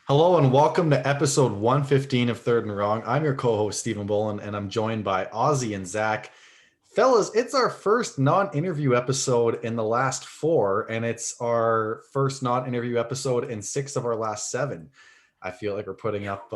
Hello and welcome to episode 115 of Third and Wrong. I'm your co-host Stephen Bolin, and I'm joined by Auzzie and Zach. Fellas, it's our first non-interview episode in the last four, and it's our first non-interview episode in six of our last seven. I feel like we're putting up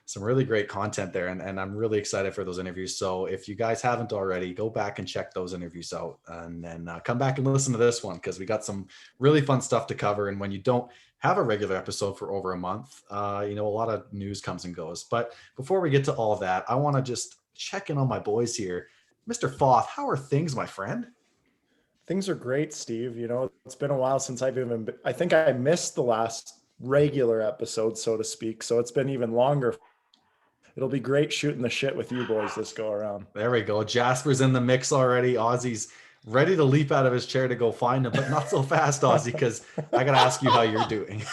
some really great content there, and I'm really excited for those interviews. So if you guys haven't already, go back and check those interviews out, and then come back and listen to this one because we got some really fun stuff to cover. And when you don't have a regular episode for over a month, a lot of news comes and goes. But before we get to all of that, I want to just check in on my boys here. Mr. Foth, how are things, my friend? Things are great, Steve. It's been a while since I think I missed the last regular episode, so to speak. So it's been even longer. It'll be great shooting the shit with you boys this go around. There we go. Jasper's in the mix already. Aussie's ready to leap out of his chair to go find him, but not so fast, Auzzie, because I got to ask you how you're doing.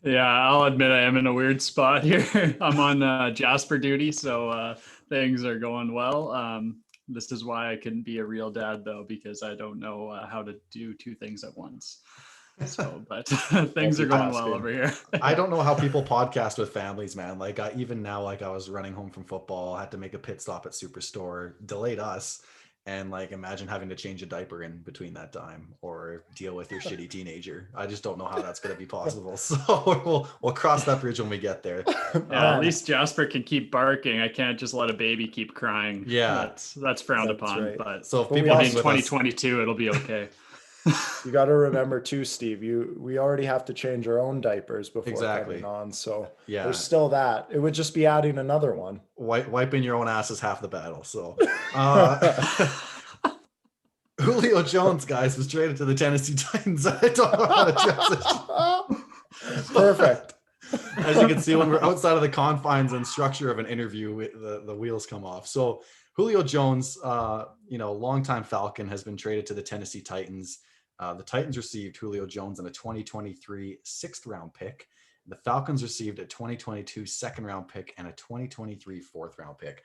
Yeah, I'll admit I am in a weird spot here. I'm on Jasper duty, so things are going well. This is why I couldn't be a real dad, though, because I don't know how to do two things at once. So, but things are going well over here. I don't know how people podcast with families, man. Like even now, like I was running home from football, I had to make a pit stop at Superstore, delayed us. And like, imagine having to change a diaper in between that time or deal with your shitty teenager. I just don't know how that's going to be possible. So we'll cross that bridge when we get there. Yeah, at least Jasper can keep barking. I can't just let a baby keep crying. Yeah, that's frowned upon. Right. But so if people in 2022, it'll be okay. You got to remember too, Steve, we already have to change our own diapers before coming on. So yeah, there's still that. It would just be adding another one. Wiping your own ass is half the battle. So Julio Jones, guys, was traded to the Tennessee Titans. I don't know how to transition. Perfect. As you can see, when we're outside of the confines and structure of an interview, the wheels come off. So Julio Jones, longtime Falcon, has been traded to the Tennessee Titans. The Titans received Julio Jones in a 2023 sixth-round pick. The Falcons received a 2022 second-round pick and a 2023 fourth-round pick.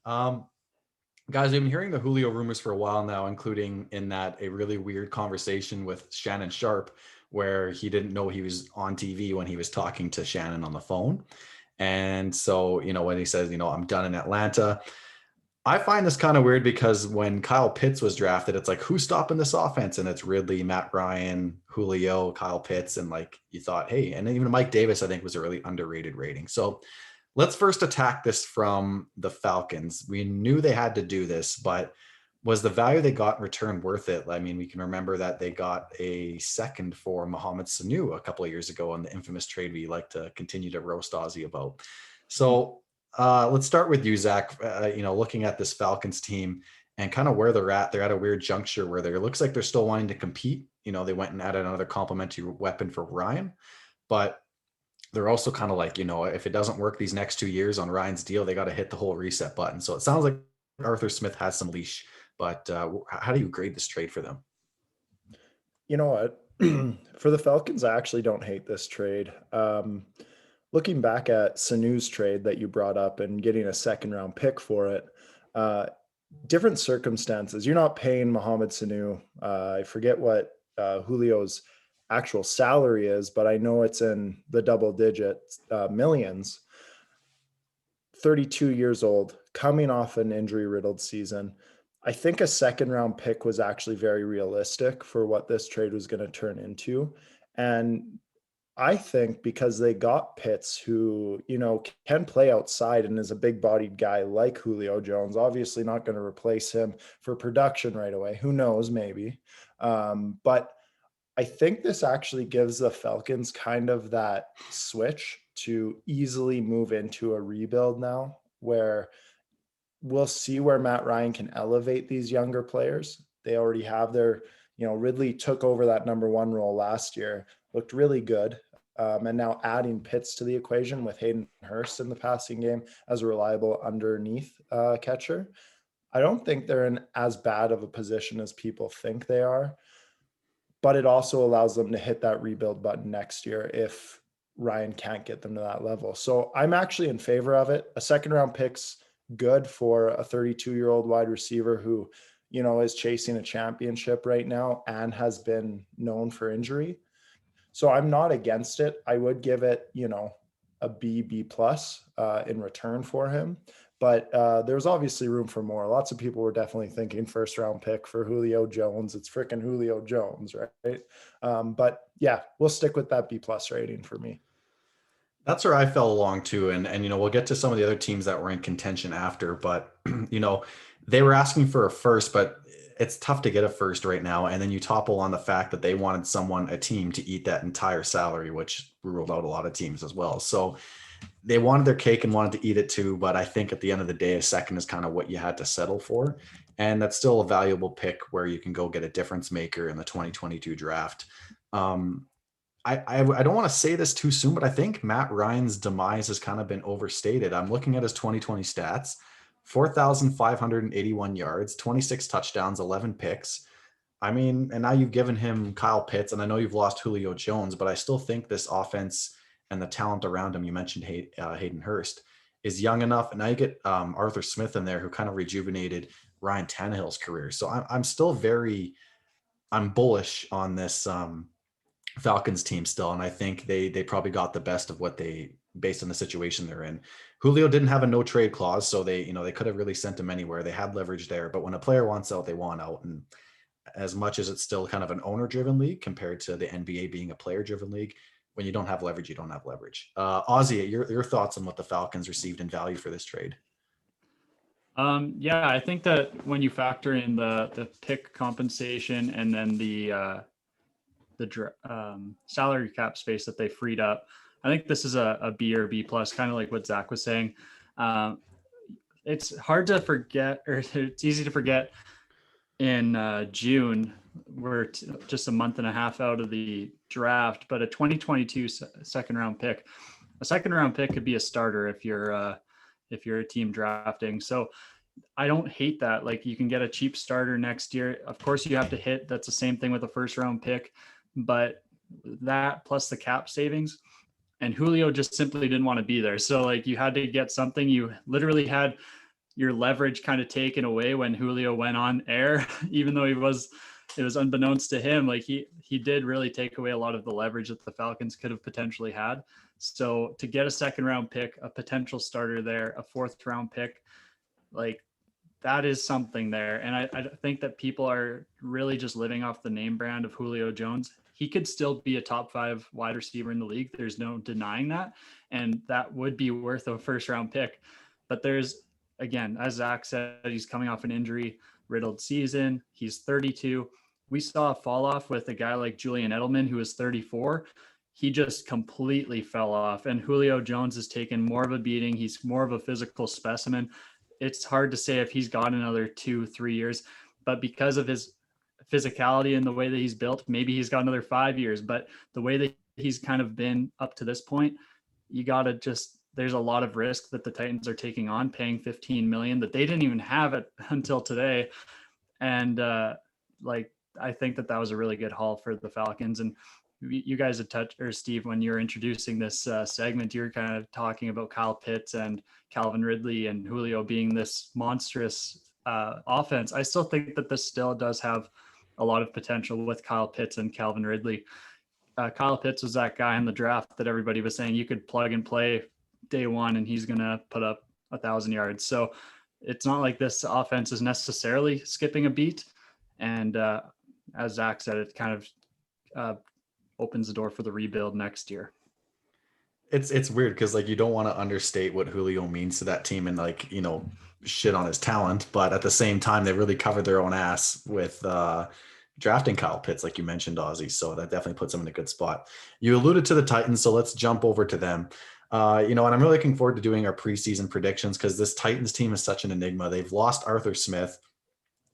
Guys, we've been hearing the Julio rumors for a while now, including in that a really weird conversation with Shannon Sharpe, where he didn't know he was on TV when he was talking to Shannon on the phone. And so, when he says, I'm done in Atlanta, I find this kind of weird because when Kyle Pitts was drafted, it's like, who's stopping this offense? And it's Ridley, Matt Ryan, Julio, Kyle Pitts. And like, you thought, hey, and even Mike Davis, I think, was a really underrated rating. So let's first attack this from the Falcons. We knew they had to do this, but was the value they got in return worth it? I mean, we can remember that they got a second for Mohamed Sanu a couple of years ago on the infamous trade we like to continue to roast Auzzie about. So let's start with you, Zach. Looking at this Falcons team and kind of where they're at a weird juncture where it looks like they're still wanting to compete. They went and added another complementary weapon for Ryan, but they're also kind of like, if it doesn't work these next 2 years on Ryan's deal, they got to hit the whole reset button. So it sounds like Arthur Smith has some leash, but how do you grade this trade for them? You know what? For the Falcons, I actually don't hate this trade. Looking back at Sanu's trade that you brought up and getting a second round pick for it, different circumstances. You're not paying Mohamed Sanu. I forget what Julio's actual salary is, but I know it's in the double digit millions. 32 years old, coming off an injury riddled season. I think a second round pick was actually very realistic for what this trade was going to turn into. And I think because they got Pitts, who, can play outside and is a big bodied guy like Julio Jones, obviously not going to replace him for production right away. Who knows, maybe. But I think this actually gives the Falcons kind of that switch to easily move into a rebuild now, where we'll see where Matt Ryan can elevate these younger players. They already have their, Ridley took over that number one role last year, looked really good. And now adding Pitts to the equation with Hayden Hurst in the passing game as a reliable underneath catcher. I don't think they're in as bad of a position as people think they are, but it also allows them to hit that rebuild button next year if Ryan can't get them to that level. So I'm actually in favor of it. A second round pick's good for a 32-year-old wide receiver who, is chasing a championship right now and has been known for injury. So I'm not against it. I would give it, a B plus in return for him. But there's obviously room for more. Lots of people were definitely thinking first round pick for Julio Jones. It's freaking Julio Jones, right? But yeah, we'll stick with that B plus rating for me. That's where I fell along too. And we'll get to some of the other teams that were in contention after, but they were asking for a first, but it's tough to get a first right now. And then you topple on the fact that they wanted a team to eat that entire salary, which ruled out a lot of teams as well. So they wanted their cake and wanted to eat it too. But I think at the end of the day, a second is kind of what you had to settle for. And that's still a valuable pick where you can go get a difference maker in the 2022 draft. I don't want to say this too soon, but I think Matt Ryan's demise has kind of been overstated. I'm looking at his 2020 stats: 4,581 yards, 26 touchdowns, 11 picks. I mean, and now you've given him Kyle Pitts, and I know you've lost Julio Jones, but I still think this offense and the talent around him, you mentioned Hayden Hurst, is young enough. And now you get Arthur Smith in there, who kind of rejuvenated Ryan Tannehill's career. So I'm still I'm bullish on this Falcons team still, and I think they probably got the best of what they, based on the situation they're in. Julio didn't have a no trade clause, so they could have really sent him anywhere. They had leverage there, but when a player wants out, they want out. And as much as it's still kind of an owner driven league compared to the NBA being a player driven league, when you don't have leverage, you don't have leverage. Auzzie, your thoughts on what the Falcons received in value for this trade? Yeah, I think that when you factor in the pick compensation and then the salary cap space that they freed up, I think this is a B or B plus, kind of like what Zach was saying. It's hard to forget, or it's easy to forget in June, we're just a month and a half out of the draft, but a 2022 second round pick could be a starter if you're a team drafting. So I don't hate that. Like, you can get a cheap starter next year. Of course you have to hit. That's the same thing with a first round pick, but that plus the cap savings, and Julio just simply didn't want to be there. So like, you had to get something. You literally had your leverage kind of taken away when Julio went on air, even though it was unbeknownst to him. Like, he did really take away a lot of the leverage that the Falcons could have potentially had. So to get a second round pick, a potential starter there, a fourth round pick, like, that is something there. And I think that people are really just living off the name brand of Julio Jones. He could still be a top 5 wide receiver in the league. There's no denying that. And that would be worth a first round pick. But there's, again, as Zach said, he's coming off an injury riddled season. He's 32. We saw a fall off with a guy like Julian Edelman, who was 34. He just completely fell off. And Julio Jones has taken more of a beating. He's more of a physical specimen. It's hard to say if he's got another 2-3 years, but because of his physicality and the way that he's built, maybe he's got another 5 years. But the way that he's kind of been up to this point, you got to just, there's a lot of risk that the Titans are taking on, paying $15 million that they didn't even have it until today. And I think that was a really good haul for the Falcons. And you guys had touched, or Steve, when you were introducing this segment, you were kind of talking about Kyle Pitts and Calvin Ridley and Julio being this monstrous offense. I still think that this still does have a lot of potential with Kyle Pitts and Calvin Ridley. Kyle Pitts was that guy in the draft that everybody was saying you could plug and play day one and he's going to put up 1,000 yards. So it's not like this offense is necessarily skipping a beat. And as Zach said, it kind of opens the door for the rebuild next year. It's weird because, like, you don't want to understate what Julio means to that team and, like, shit on his talent, but at the same time they really covered their own ass with drafting Kyle Pitts, like you mentioned, Auzzie. So that definitely puts them in a good spot. You alluded to the Titans, so let's jump over to them. And I'm really looking forward to doing our preseason predictions because this Titans team is such an enigma. They've lost Arthur Smith.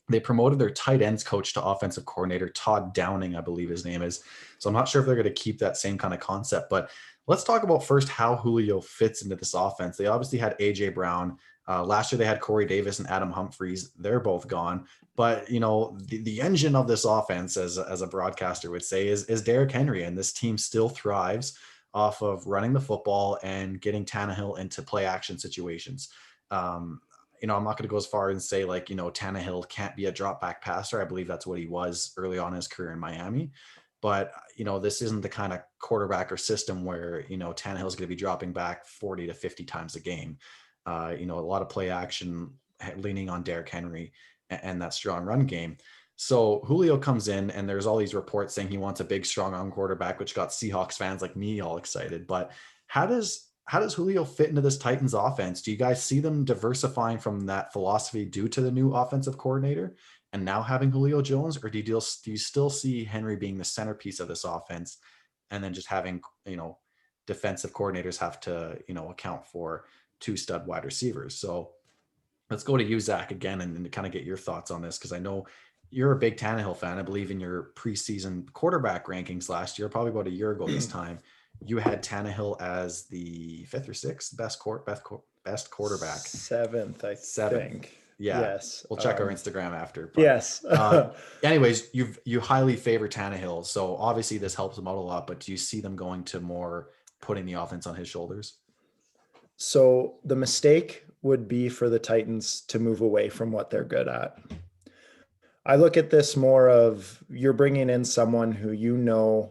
They promoted their tight ends coach to offensive coordinator, Todd Downing, I believe his name is. So I'm not sure if they're going to keep that same kind of concept, but let's talk about first how Julio fits into this offense. They obviously had AJ Brown. Last year they had Corey Davis and Adam Humphries. They're both gone. But, the engine of this offense, as a broadcaster would say, is Derrick Henry. And this team still thrives off of running the football and getting Tannehill into play action situations. I'm not going to go as far and say, like, Tannehill can't be a drop back passer. I believe that's what he was early on in his career in Miami. But, this isn't the kind of quarterback or system where, Tannehill's going to be dropping back 40 to 50 times a game. A lot of play action leaning on Derrick Henry and that strong run game. So Julio comes in, and there's all these reports saying he wants a big, strong arm quarterback, which got Seahawks fans like me all excited. But how does Julio fit into this Titans offense? Do you guys see them diversifying from that philosophy due to the new offensive coordinator and now having Julio Jones, or do you still see Henry being the centerpiece of this offense, and then just having, defensive coordinators have to, account for two stud wide receivers? So let's go to you, Zach, again, and kind of get your thoughts on this, because I know you're a big Tannehill fan. I believe in your preseason quarterback rankings last year, probably about a year ago this time, you had Tannehill as the 5th or 6th best quarterback. 7th, I think. Yeah. Yes. We'll check our Instagram after. But, yes. Anyways, you highly favor Tannehill. So obviously this helps him out a lot, but do you see them going to more putting the offense on his shoulders? So the mistake would be for the Titans to move away from what they're good at. I look at this more of, you're bringing in someone who,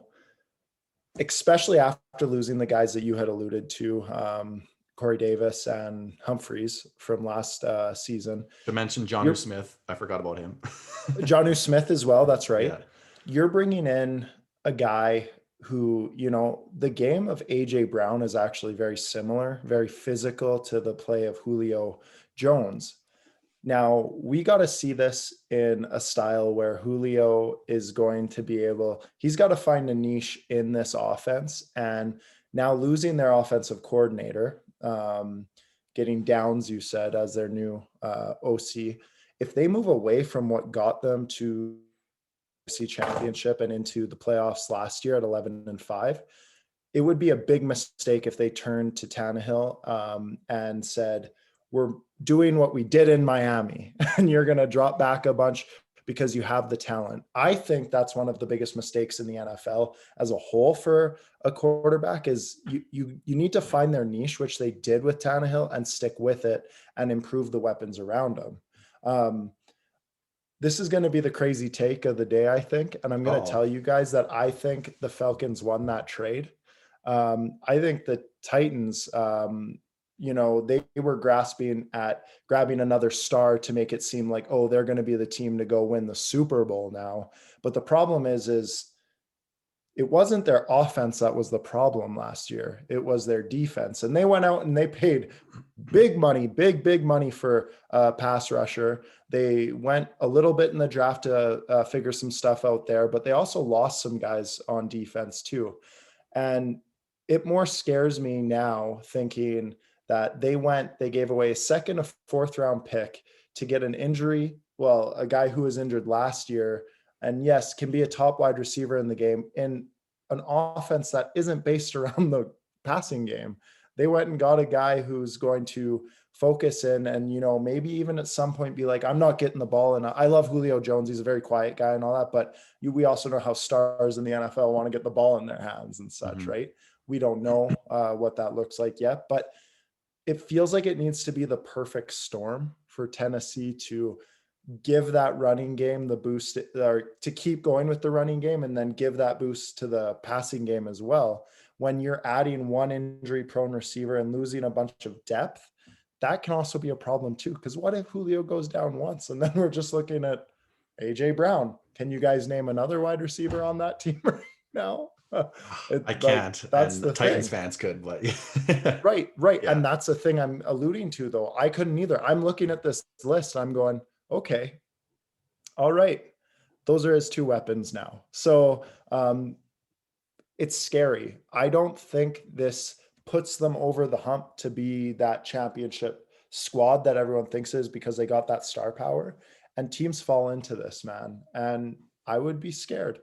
especially after losing the guys that you had alluded to, Corey Davis and Humphreys from last season. To mention Jonnu Smith, I forgot about him. Jonnu Smith as well, that's right. Yeah. You're bringing in a guy who, the game of AJ Brown is actually very similar, very physical to the play of Julio Jones. Now, we got to see this in a style where Julio is going to be he's got to find a niche in this offense. And now losing their offensive coordinator, getting Downs, you said, as their new OC, if they move away from what got them to the championship and into the playoffs last year at 11-5, it would be a big mistake if they turned to Tannehill and said, we're doing what we did in Miami and you're going to drop back a bunch because you have the talent. I think that's one of the biggest mistakes in the NFL as a whole for a quarterback is you need to find their niche, which they did with Tannehill, and stick with it and improve the weapons around them. This is going to be the crazy take of the day, I think. And I'm going to tell you guys that I think the Falcons won that trade. I think the Titans, they were grasping at grabbing another star to make it seem like, oh, they're going to be the team to go win the Super Bowl now. But the problem is it wasn't their offense that was the problem last year. It was their defense. And they went out and they paid big money for a pass rusher. They went a little bit in the draft to figure some stuff out there, but they also lost some guys on defense too. And it more scares me now thinking that they gave away a 2nd, a 4th round pick to get an injury. Well, a guy who was injured last year, and yes, can be a top wide receiver in the game in an offense that isn't based around the passing game. They went and got a guy who's going to focus in and, maybe even at some point be like, I'm not getting the ball. And I love Julio Jones. He's a very quiet guy and all that, but we also know how stars in the NFL want to get the ball in their hands and such, right? We don't know what that looks like yet, but it feels like it needs to be the perfect storm for Tennessee to give that running game the boost, or to keep going with the running game and then give that boost to the passing game as well. When you're adding one injury prone receiver and losing a bunch of depth, that can also be a problem too. Because what if Julio goes down once and then we're just looking at AJ Brown? Can you guys name another wide receiver on that team right now? I can't. That's and the Titans thing. fans could, but right. Yeah. And that's the thing I'm alluding to, though. I couldn't either. I'm looking at this list and I'm going, okay, all right, those are his 2 weapons now. So it's scary. I don't think this puts them over the hump to be that championship squad that everyone thinks is, because they got that star power, and teams fall into this, man. And I would be scared.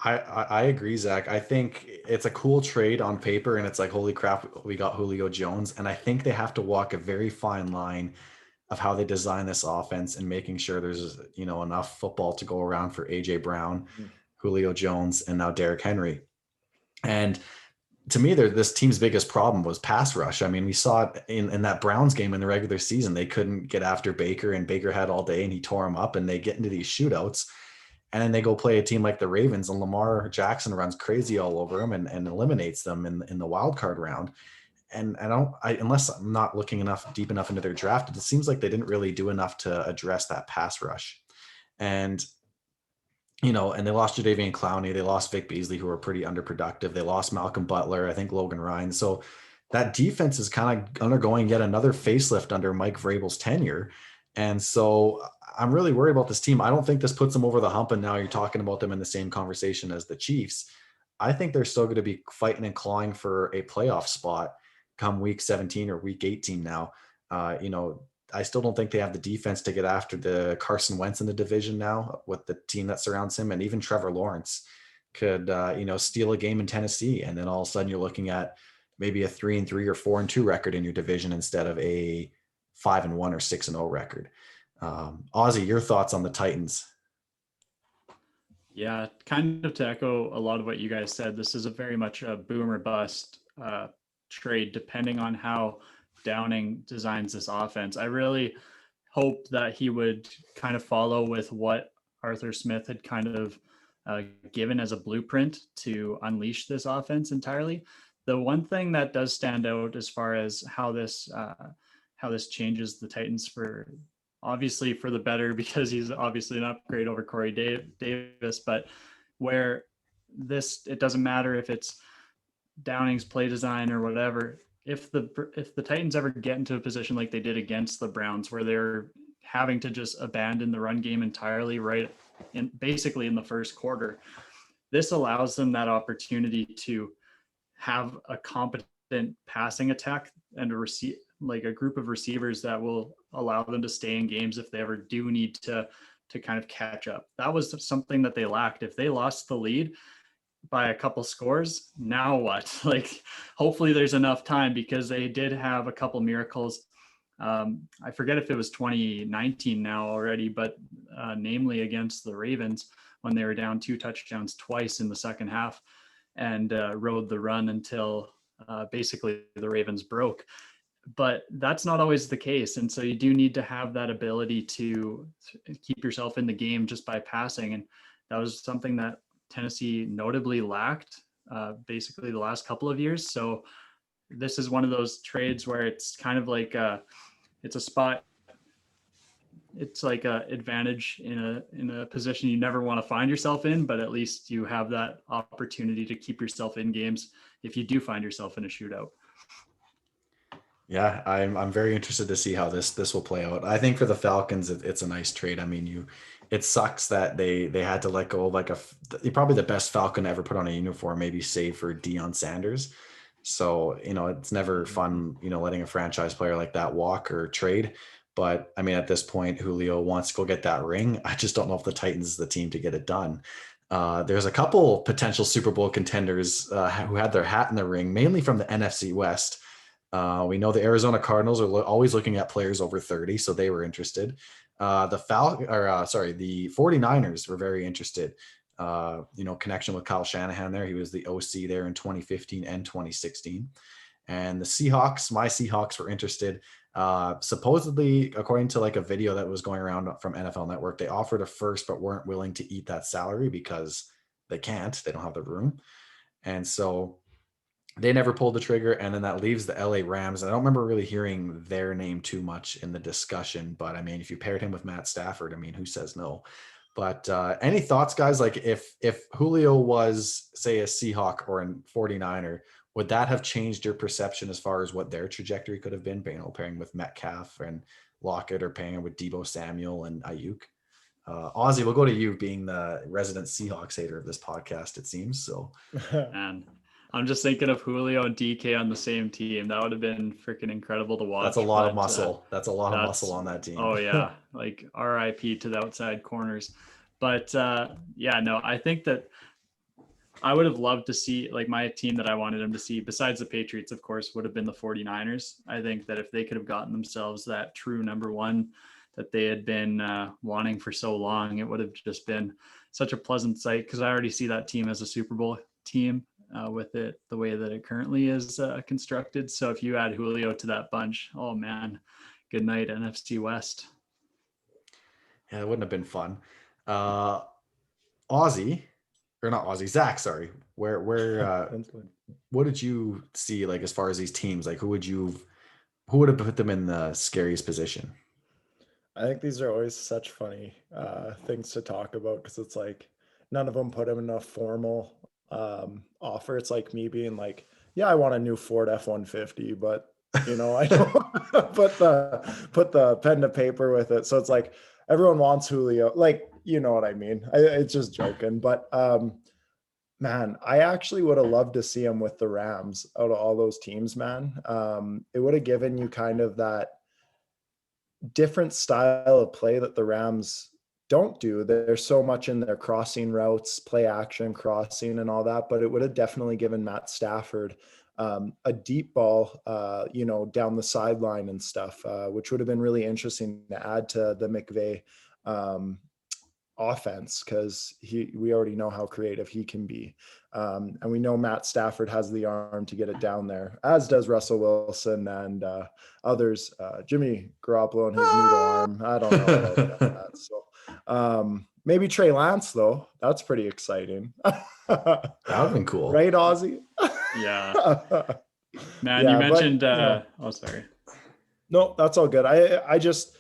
I agree, Zach. I think it's a cool trade on paper, and it's like, holy crap, we got Julio Jones. And I think they have to walk a very fine line of how they design this offense and making sure there's, enough football to go around for AJ Brown, Julio Jones, and now Derrick Henry. And to me, this team's biggest problem was pass rush. I mean, we saw it in that Browns game in the regular season. They couldn't get after Baker, and Baker had all day and he tore him up, and they get into these shootouts. And then they go play a team like the Ravens, and Lamar Jackson runs crazy all over them and eliminates them in the wild card round. And unless I'm not looking deep enough into their draft, it seems like they didn't really do enough to address that pass rush. And and they lost Jadeveon Clowney, they lost Vic Beasley, who were pretty underproductive. They lost Malcolm Butler, I think Logan Ryan. So that defense is kind of undergoing yet another facelift under Mike Vrabel's tenure. And so I'm really worried about this team. I don't think this puts them over the hump, and now you're talking about them in the same conversation as the Chiefs. I think they're still going to be fighting and clawing for a playoff spot come week 17 or week 18 now. I still don't think they have the defense to get after the Carson Wentz in the division now with the team that surrounds him. And even Trevor Lawrence could, steal a game in Tennessee. And then all of a sudden you're looking at maybe a 3-3 or 4-2 record in your division instead of a 5-1 or 6-0 record. Auzzie, your thoughts on the Titans? Yeah, kind of to echo a lot of what you guys said, this is a very much a boom or bust trade, depending on how Downing designs this offense. I really hope that he would kind of follow with what Arthur Smith had kind of given as a blueprint to unleash this offense entirely. The one thing that does stand out as far as how this changes the Titans obviously for the better, because he's obviously an upgrade over Corey Davis, but where it doesn't matter if it's Downing's play design or whatever. If the Titans ever get into a position like they did against the Browns, where they're having to just abandon the run game entirely basically in the first quarter, this allows them that opportunity to have a competent passing attack and a group of receivers that will allow them to stay in games if they ever do need to kind of catch up. That was something that they lacked. If they lost the lead by a couple scores, now what? Hopefully there's enough time, because they did have a couple miracles. I forget if it was 2019 now already, but namely against the Ravens, when they were down 2 touchdowns twice in the second half and rode the run until basically the Ravens broke. But that's not always the case. And so you do need to have that ability to keep yourself in the game just by passing. And that was something that Tennessee notably lacked basically the last couple of years. So this is one of those trades where it's kind of like it's a spot. It's like a advantage in a position you never want to find yourself in, but at least you have that opportunity to keep yourself in games if you do find yourself in a shootout. Yeah, I'm very interested to see how this will play out. I think for the Falcons, it's a nice trade. I mean, it sucks that they had to let go of probably the best Falcon to ever put on a uniform, maybe save for Deion Sanders. So, it's never fun, letting a franchise player like that walk or trade. But I mean, at this point, Julio wants to go get that ring. I just don't know if the Titans is the team to get it done. There's a couple potential Super Bowl contenders who had their hat in the ring, mainly from the NFC West. We know the Arizona Cardinals are always looking at players over 30, so they were interested. The 49ers were very interested. Connection with Kyle Shanahan there. He was the OC there in 2015 and 2016. And the Seahawks, my Seahawks, were interested. Supposedly, according to a video that was going around from NFL Network, they offered a first but weren't willing to eat that salary because they can't. They don't have the room. And so they never pulled the trigger, and then that leaves the LA Rams. And I don't remember really hearing their name too much in the discussion, but I mean, if you paired him with Matt Stafford, I mean, who says no? But any thoughts, guys? If Julio was, say, a Seahawk or a 49er, would that have changed your perception as far as what their trajectory could have been, pairing with Metcalf and Lockett, or pairing with Deebo Samuel and Ayuk? Auzzie, we'll go to you, being the resident Seahawks hater of this podcast, it seems. So, man, I'm just thinking of Julio and DK on the same team. That would have been freaking incredible to watch. That's a lot of muscle. That's a lot of muscle on that team. Oh yeah, RIP to the outside corners. But I think that I would have loved to see, my team that I wanted him to see, besides the Patriots, of course, would have been the 49ers. I think that if they could have gotten themselves that true number one that they had been wanting for so long, it would have just been such a pleasant sight, because I already see that team as a Super Bowl team with it the way that it currently is constructed. So if you add Julio to that bunch, oh man, good night, NFC West. Yeah, it wouldn't have been fun. Auzzie, or not Auzzie, Zach, sorry. Where That's good. what did you see like as far as these teams? Like who would have put them in the scariest position? I think these are always such funny things to talk about because it's like none of them put him in a formal offer. It's like me being like, yeah, I want a new Ford F-150, but I don't put the pen to paper with it. So it's like everyone wants Julio, like, you know what I mean? It's just joking, but man, I actually would have loved to see him with the Rams out of all those teams, man. It would have given you kind of that different style of play that the Rams don't do. There's so much in their crossing routes, play action, crossing, and all that. But it would have definitely given Matt Stafford a deep ball, down the sideline and stuff, which would have been really interesting to add to the McVay offense because we already know how creative he can be. And we know Matt Stafford has the arm to get it down there, as does Russell Wilson and others. Jimmy Garoppolo and his noodle arm. I don't know about that. So maybe Trey Lance, though. That's pretty exciting. That would have been cool. Right, Auzzie? Yeah. Man, you mentioned oh, sorry. No, that's all good. I just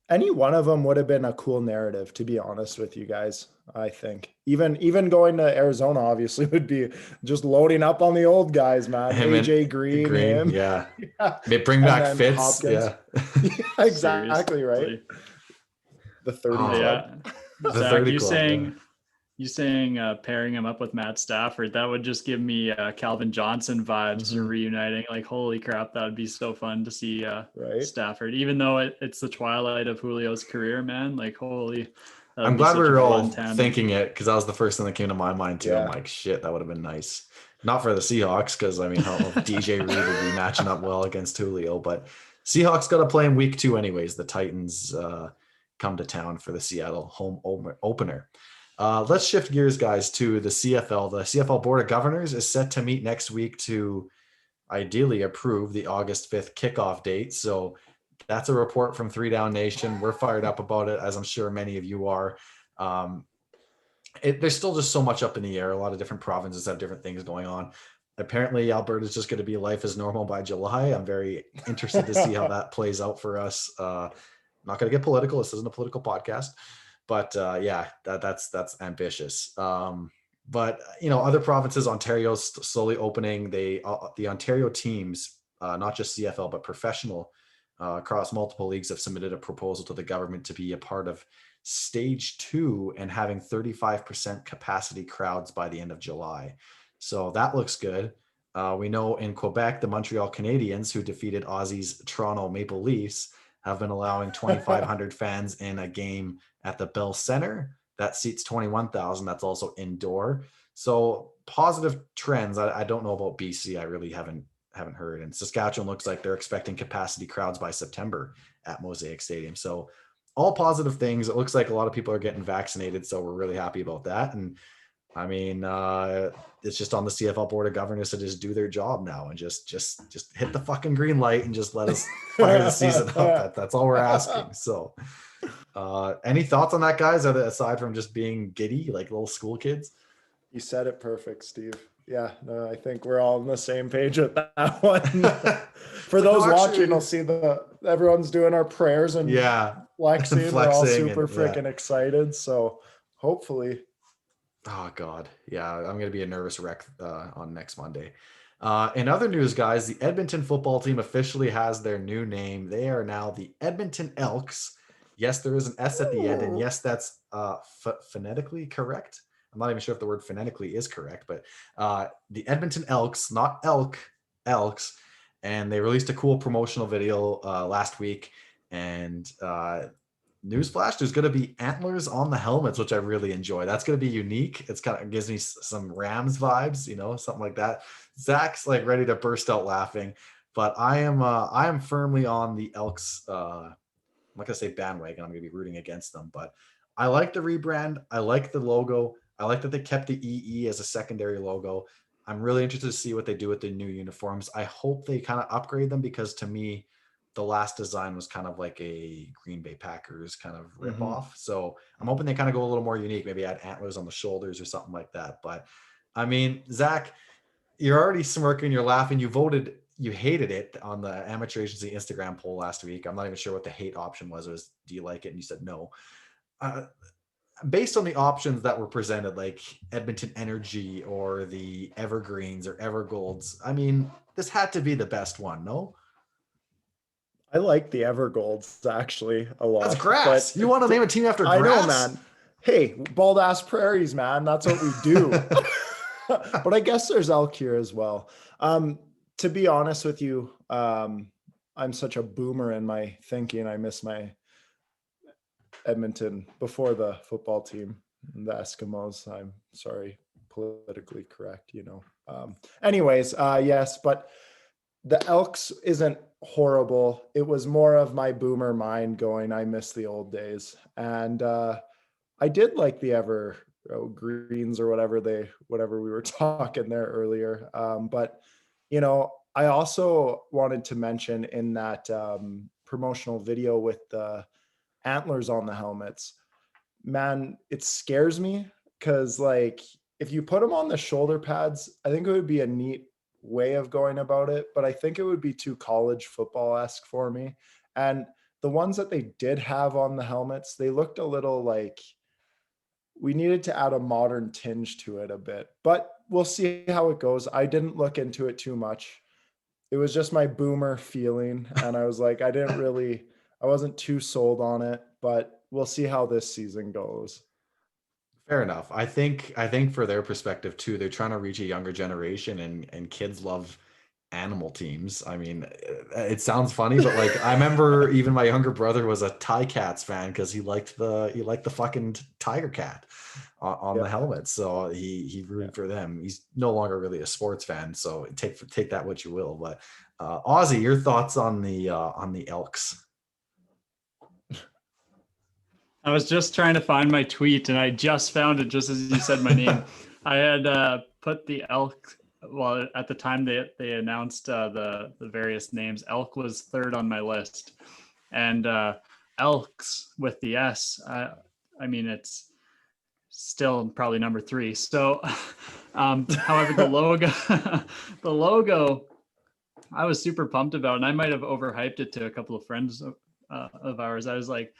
any one of them would have been a cool narrative, to be honest with you guys. I think even going to Arizona obviously would be just loading up on the old guys, man. AJ Green, him. Yeah. They bring back Fitz. Hopkins. Yeah, exactly. Right. The 30 club. The Zach, 30 club, you saying pairing him up with Matt Stafford, that would just give me Calvin Johnson vibes reuniting. Like, holy crap, that would be so fun to see Stafford, even though it's the twilight of Julio's career, man. Like, holy. I'm glad we were all thinking it because that was the first thing that came to my mind too. Yeah. I'm like, shit, that would have been nice. Not for the Seahawks because, I mean, I don't know if DJ Reed would be matching up well against Julio, but Seahawks got to play in week 2 anyways. The Titans come to town for the Seattle home opener. Let's shift gears, guys, to the CFL. The CFL Board of Governors is set to meet next week to ideally approve the August 5th kickoff date. So that's a report from 3 Down Nation. We're fired up about it, as I'm sure many of you are. There's still just so much up in the air. A lot of different provinces have different things going on. Apparently, Alberta is just going to be life as normal by July. I'm very interested to see how that plays out for us. Not going to get political. This isn't a political podcast. But that's ambitious. But other provinces, Ontario's slowly opening. The Ontario teams, not just CFL but professional, across multiple leagues, have submitted a proposal to the government to be a part of stage 2 and having 35% capacity crowds by the end of July. So that looks good. We know in Quebec, the Montreal Canadiens, who defeated Aussie's Toronto Maple Leafs, have been allowing 2,500 fans in a game at the Bell Center. That seats 21,000. That's also indoor. So positive trends. I don't know about BC. I really haven't heard. And Saskatchewan looks like they're expecting capacity crowds by September at Mosaic Stadium. So all positive things. It looks like a lot of people are getting vaccinated. So we're really happy about that. And I mean, it's just on the CFL Board of Governors to just do their job now and just hit the fucking green light and just let us fire the season up. That's all we're asking. So any thoughts on that, guys, aside from just being giddy like little school kids? You said it perfect, Steve. Yeah, no, I think we're all on the same page with that one. For those watching, I'll see everyone's doing our prayers and flexing. We're all super freaking excited. So hopefully. Oh God. Yeah. I'm going to be a nervous wreck on next Monday. In other news, guys, the Edmonton Football Team officially has their new name. They are now the Edmonton Elks. Yes, there is an S at the end. And yes, that's phonetically correct. I'm not even sure if the word phonetically is correct, but the Edmonton Elks, not Elks. And they released a cool promotional video last week. And newsflash, there's going to be antlers on the helmets, which I really enjoy. That's going to be unique. It's kind of gives me some Rams vibes, something like that. Zach's like ready to burst out laughing, but I am firmly on the Elks. I'm not going to say bandwagon. I'm going to be rooting against them, but I like the rebrand. I like the logo. I like that they kept the EE as a secondary logo. I'm really interested to see what they do with the new uniforms. I hope they kind of upgrade them because to me, the last design was kind of like a Green Bay Packers kind of rip Mhm. off. So I'm hoping they kind of go a little more unique, maybe add antlers on the shoulders or something like that. But I mean, Zach, you're already smirking, you're laughing. You hated it on the amateur agency Instagram poll last week. I'm not even sure what the hate option was. It was, do you like it? And you said no. Based on the options that were presented, like Edmonton Energy or the Evergreens or Evergolds, I mean, this had to be the best one, no? I like the Evergolds actually a lot. That's grass. But You want to name a team after grass? I know, man. Hey, bald ass prairies, man. That's what we do. But I guess there's elk here as well. To be honest with you, I'm such a boomer in my thinking. I miss my Edmonton before the football team, the Eskimos. I'm sorry, politically correct, Anyways, yes, but the Elks isn't horrible. It was more of my boomer mind going, I miss the old days. And I did like the greens or whatever we were talking there earlier. But I also wanted to mention in that promotional video with the antlers on the helmets, man, it scares me because like if you put them on the shoulder pads, I think it would be a neat way of going about it, but I think it would be too college football-esque for me. And the ones that they did have on the helmets, they looked a little like we needed to add a modern tinge to it a bit, but we'll see how it goes. I didn't look into it too much. It was just my boomer feeling. And I was like, I wasn't too sold on it, but we'll see how this season goes. Fair enough. I think for their perspective too, they're trying to reach a younger generation, and kids love animal teams. I mean, it sounds funny, but like I remember even my younger brother was a Ticats fan because he liked the fucking Tiger Cat on the helmet. So he rooted for them. He's no longer really a sports fan, so take that what you will. But Auzzie, your thoughts on the Elks? I was just trying to find my tweet and I just found it just as you said my name. I had put the Elk. Well, at the time they announced the various names, Elk was third on my list, and Elks with the S. I mean, it's still probably number 3. So, however, the logo, I was super pumped about, and I might have overhyped it to a couple of friends of ours. I was like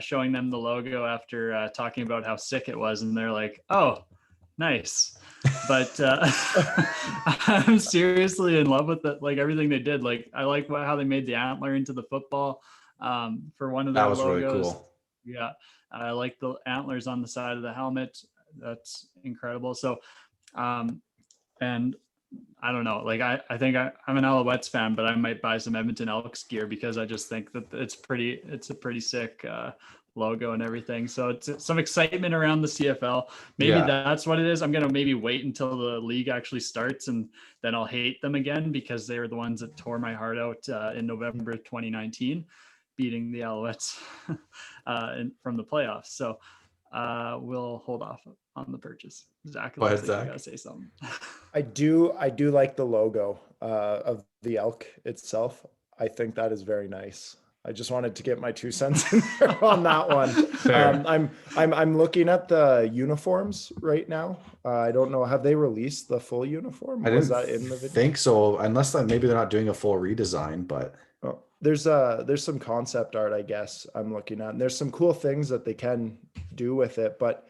showing them the logo after talking about how sick it was, and they're like, "Oh, nice." But I'm seriously in love with it, like everything they did. Like I like how they made the antler into the football for one of their logos. That was really cool. Yeah, I like the antlers on the side of the helmet. That's incredible. So and I don't know, like I think I'm an Alouettes fan, but I might buy some Edmonton Elks gear because I just think that it's a pretty sick logo and everything. So it's some excitement around the CFL. Maybe that's what it is. I'm going to maybe wait until the league actually starts and then I'll hate them again because they were the ones that tore my heart out in November 2019, beating the Alouettes from the playoffs. So we'll hold off on the purchase. Zach, you gotta say something. I do like the logo of the elk itself. I think that is very nice. I just wanted to get my 2 cents in there on that one. I'm looking at the uniforms right now. I don't know. Have they released the full uniform? I didn't think so, unless maybe they're not doing a full redesign. But there's some concept art, I guess, I'm looking at, and there's some cool things that they can do with it. But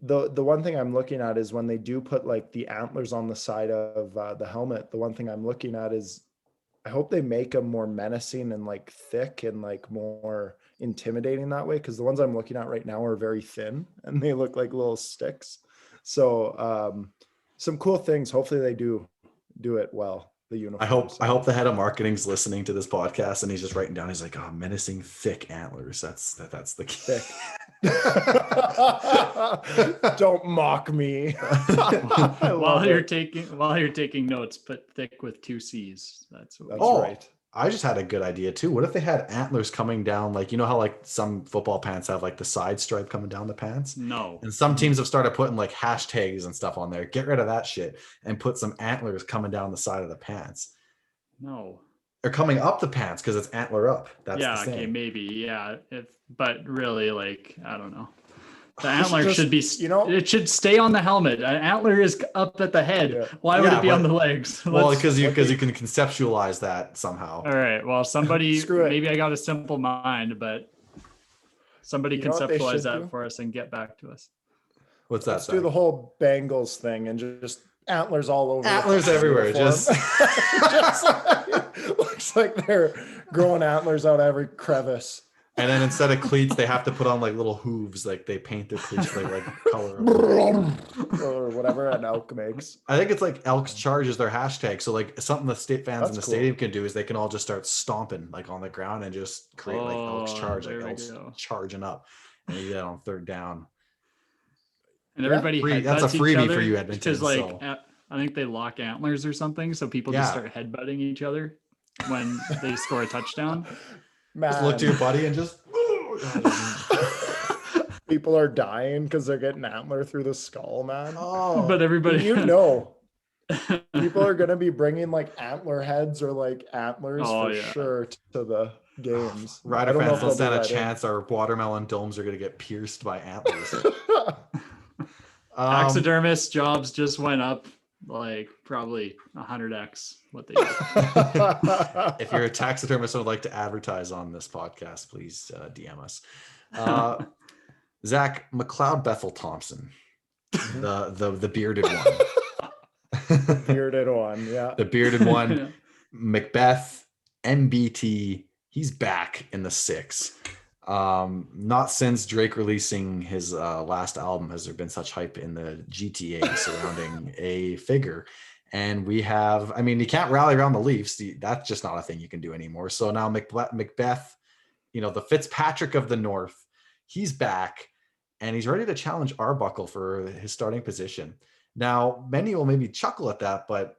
the one thing I'm looking at is when they do put like the antlers on the side of the helmet. The one thing I'm looking at is I hope they make them more menacing and like thick and like more intimidating that way. Cause the ones I'm looking at right now are very thin and they look like little sticks. So some cool things. Hopefully they do it well. The uniform. I hope the head of marketing's listening to this podcast and he's just writing down. He's like, "Oh, menacing thick antlers. That's the key." Thick. Don't mock me. While you're taking notes, put thick with 2 C's. That's right. I just had a good idea too. What if they had antlers coming down, like, you know how like some football pants have like the side stripe coming down the pants? No. And some teams have started putting like hashtags and stuff on there. Get rid of that shit and put some antlers coming down the side of the pants. No. They're coming up the pants because it's antler up. That's Yeah, the same. okay, maybe. Yeah. But really, like, I don't know. The antler should be, it should stay on the helmet. An antler is up at the head. Yeah. Why would Yeah, it be on but- the legs? Well, Let's- because you can conceptualize that somehow. All right. Well, somebody, Screw it. maybe I got a simple mind, but somebody You know what they conceptualize should that do? for us and get back to us. What's that? Let's do the whole Bengals thing and just antlers all over. the Antlers fucking everywhere, uniform. just- Just looks like they're growing antlers out every crevice. And then instead of cleats, they have to put on like little hooves, like they paint their cleats like color. Or whatever an elk makes. I think it's like Elks Charge is their hashtag. So like something the state fans That's in the cool. stadium can do is they can all just start stomping like on the ground and just create like Elks Oh, Charge, like there we Elks go. charging up. And you get on third down. And everybody That's a headbutts each freebie other for you, Edmonton, Because like so. I think they lock antlers or something, so people just Yeah. start headbutting each other when they score a touchdown. Man, Just look to your buddy and just. people are dying because they're getting antler through the skull, man. Oh, But everybody, You know, people are gonna be bringing like antler heads or like antlers Oh, for yeah. sure to the games. Rider I don't know fans if don't they'll stand a be chance. Our watermelon domes are going to get pierced by antlers. taxidermist jobs just went up like probably 100x what they did. If you're a taxidermist and would like to advertise on this podcast, please DM us. Zach, McLeod Bethel Thompson, the bearded one. Bearded one, yeah. The bearded one. Macbeth, MBT, he's back in the 6. Not since Drake releasing his last album has there been such hype in the GTA surrounding a figure. And we have, I mean, you can't rally around the Leafs. That's just not a thing you can do anymore. So now Macbeth, you know, the Fitzpatrick of the North, he's back and he's ready to challenge Arbuckle for his starting position. Now, many will maybe chuckle at that, but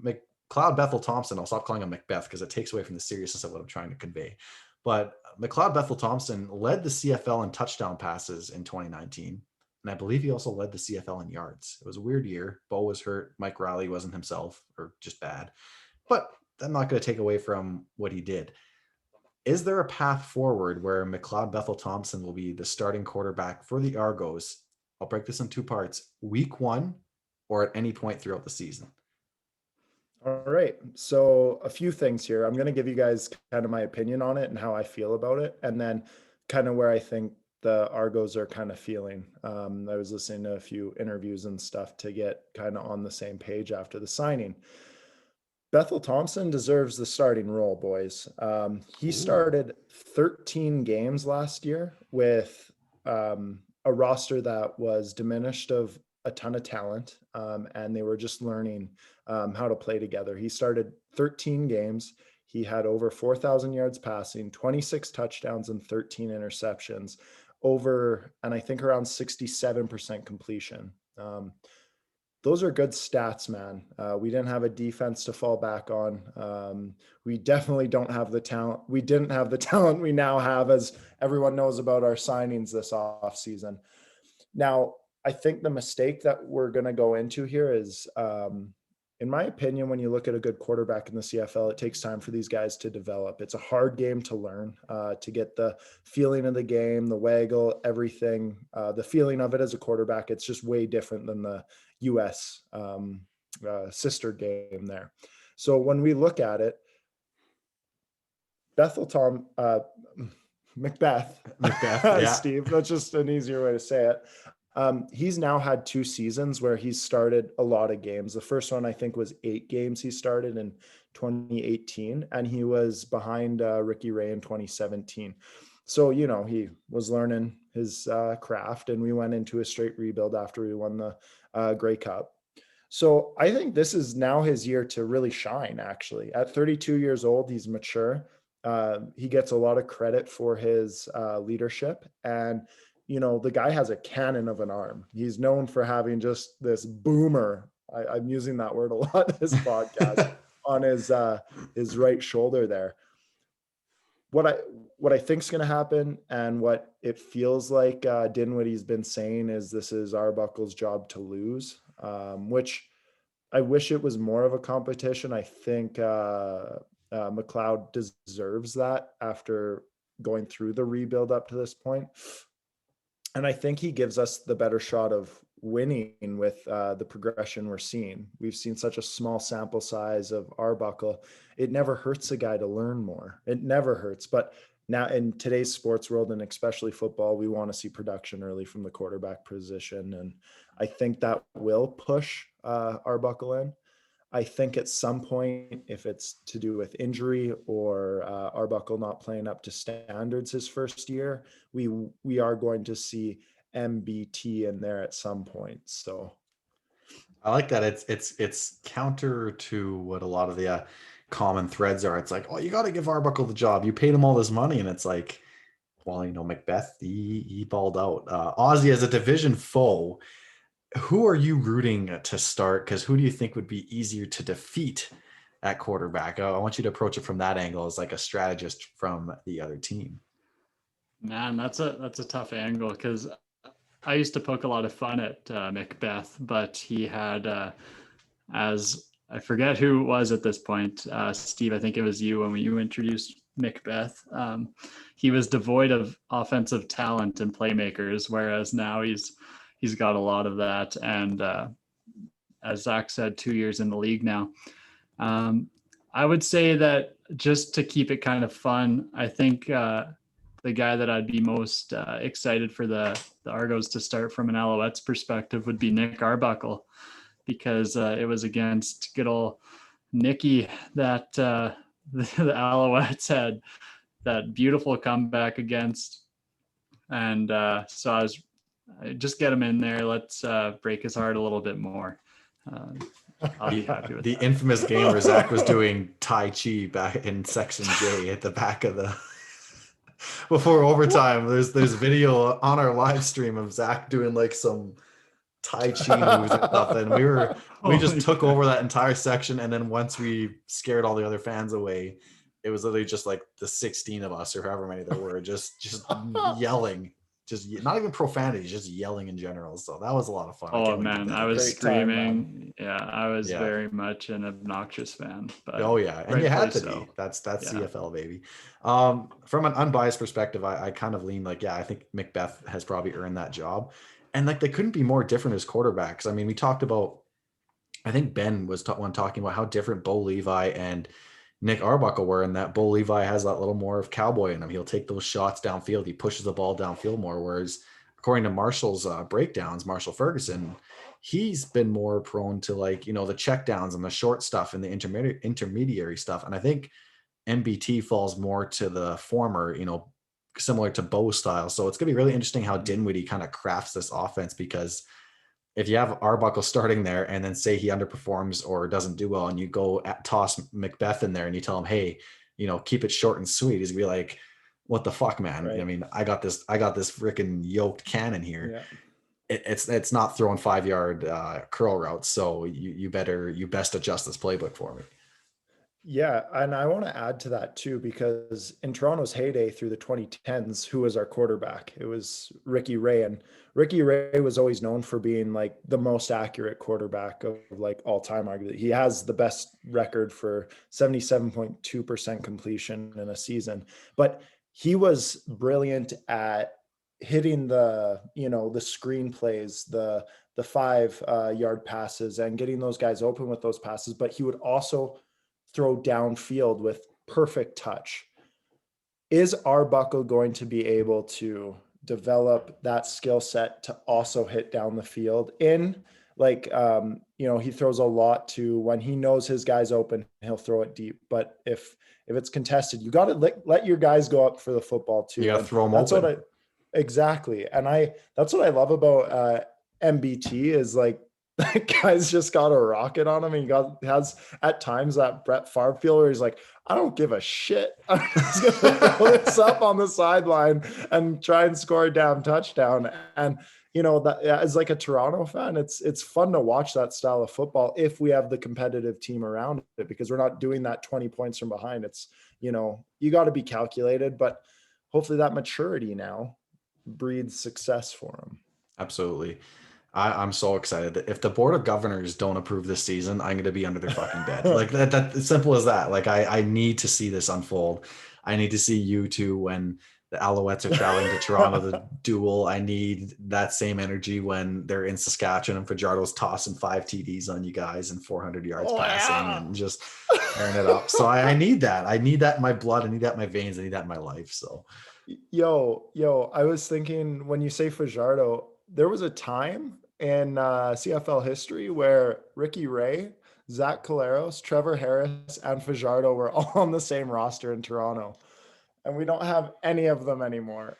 McLeod Bethel Thompson, I'll stop calling him Macbeth because it takes away from the seriousness of what I'm trying to convey. But McLeod Bethel Thompson led the CFL in touchdown passes in 2019. And I believe he also led the CFL in yards. It was a weird year. Bo was hurt. Mike Riley wasn't himself or just bad. But I'm not going to take away from what he did. Is there a path forward where McLeod Bethel Thompson will be the starting quarterback for the Argos? I'll break this in 2 parts. Week 1 or at any point throughout the season? All right. So a few things here. I'm going to give you guys kind of my opinion on it and how I feel about it. And then kind of where I think the Argos are kind of feeling. I was listening to a few interviews and stuff to get kind of on the same page after the signing. Bethel Thompson deserves the starting role, boys. He started 13 games last year with a roster that was diminished of a ton of talent, and they were just learning how to play together. He started 13 games. He had over 4,000 yards passing, 26 touchdowns, and 13 interceptions, and I think around 67% completion. Those are good stats, man. We didn't have a defense to fall back on. We definitely don't have the talent. We didn't have the talent we now have, as everyone knows about our signings this offseason. Now, I think the mistake that we're going to go into here is, in my opinion, when you look at a good quarterback in the CFL, it takes time for these guys to develop. It's a hard game to learn, to get the feeling of the game, the waggle, everything, the feeling of it as a quarterback. It's just way different than the US sister game there. So when we look at it, Macbeth, yeah. Steve, that's just an easier way to say it. He's now had 2 seasons where he's started a lot of games. The first one, I think, was 8 games he started in 2018, and he was behind Ricky Ray in 2017. So, you know, he was learning his craft, and we went into a straight rebuild after we won the Grey Cup. So I think this is now his year to really shine, actually. At 32 years old, he's mature. He gets a lot of credit for his leadership, and you know, the guy has a cannon of an arm. He's known for having just this boomer. I'm using that word a lot in this podcast on his right shoulder there. What I think is going to happen, and what it feels like Dinwiddie's been saying, is this is Arbuckle's job to lose, which I wish it was more of a competition. I think McLeod deserves that after going through the rebuild up to this point. And I think he gives us the better shot of winning with the progression we're seeing. We've seen such a small sample size of Arbuckle. It never hurts a guy to learn more. It never hurts. But now in today's sports world, and especially football, we want to see production early from the quarterback position. And I think that will push Arbuckle in. I think at some point, if it's to do with injury or Arbuckle not playing up to standards his first year, we are going to see MBT in there at some point. So I like that. It's counter to what a lot of the common threads are. It's like, oh, you got to give Arbuckle the job. You paid him all this money, and it's like, well, Macbeth, he balled out. Auzzie, as a division foe, who are you rooting to start? Because who do you think would be easier to defeat at quarterback? I want you to approach it from that angle as like a strategist from the other team. Man, that's a tough angle, because I used to poke a lot of fun at Macbeth, but he had, as I forget who it was at this point, Steve, I think it was you when you introduced Macbeth. He was devoid of offensive talent and playmakers, whereas now he's got a lot of that. And as Zach said, 2 years in the league now. I would say that just to keep it kind of fun, I think the guy that I'd be most excited for the Argos to start from an Alouettes perspective would be Nick Arbuckle, because it was against good old Nicky that the Alouettes had that beautiful comeback against. And so I just get him in there. Let's break his heart a little bit more. I'll be happy with the that. infamous game where Zach was doing Tai Chi back in Section J at the back of the before overtime. There's video on our live stream of Zach doing like some Tai Chi moves and stuff, and we just took over that entire section. And then once we scared all the other fans away, it was literally just like the 16 of us or however many there were just yelling. Just not even profanity, just yelling in general. So that was a lot of fun. Oh man, I was screaming. I was Yeah. very much an obnoxious fan. But oh yeah, and you had to so. be. That's CFL, baby. From an unbiased perspective, I kind of lean like, I think Macbeth has probably earned that job, and like they couldn't be more different as quarterbacks. I mean, we talked about, I think Ben was one talking about how different Bo Levi and Nick Arbuckle were, and that Bo Levi has that little more of cowboy in him. He'll take those shots downfield. He pushes the ball downfield more. Whereas according to Marshall's breakdowns, Marshall Ferguson, he's been more prone to like, the check downs and the short stuff and the intermediary stuff. And I think MBT falls more to the former, similar to Bo's style. So it's going to be really interesting how Dinwiddie kind of crafts this offense, because if you have Arbuckle starting there and then say he underperforms or doesn't do well, and you go toss Macbeth in there and you tell him, hey, keep it short and sweet, he's gonna be like, what the fuck, man? Right. I mean, I got this freaking yoked cannon here. Yeah. It's not throwing 5-yard curl routes. So you best adjust this playbook for me. Yeah, and I want to add to that too, because in Toronto's heyday through the 2010s, who was our quarterback? It was Ricky Ray, and Ricky Ray was always known for being like the most accurate quarterback of like all time. Arguably, he has the best record for 77.2% completion in a season, but he was brilliant at hitting the screen plays, the 5-yard passes, and getting those guys open with those passes. But he would also throw downfield with perfect touch. Is Arbuckle going to be able to develop that skill set to also hit down the field? In like, he throws a lot to when he knows his guy's open, he'll throw it deep. But if it's contested, you got to let your guys go up for the football too. You got to throw them open. Exactly. And that's what I love about MBT is like, that guy's just got a rocket on him. And he has at times that Brett Favre feel where he's like, I don't give a shit. I'm just going to throw this up on the sideline and try and score a damn touchdown. And, that as like a Toronto fan, it's fun to watch that style of football if we have the competitive team around it, because we're not doing that 20 points from behind. It's, you got to be calculated, but hopefully that maturity now breeds success for him. Absolutely. I'm so excited. If the Board of Governors don't approve this season, I'm going to be under their fucking bed. Like that, as simple as that. Like I need to see this unfold. I need to see you two when the Alouettes are traveling to Toronto to duel. I need that same energy when they're in Saskatchewan and Fajardo's tossing 5 TDs on you guys and 400 yards passing and just tearing it up. So I need that. I need that in my blood. I need that in my veins. I need that in my life. So Yo, I was thinking when you say Fajardo, there was a time in CFL history where Ricky Ray, Zach Collaros, Trevor Harris, and Fajardo were all on the same roster in Toronto. And we don't have any of them anymore.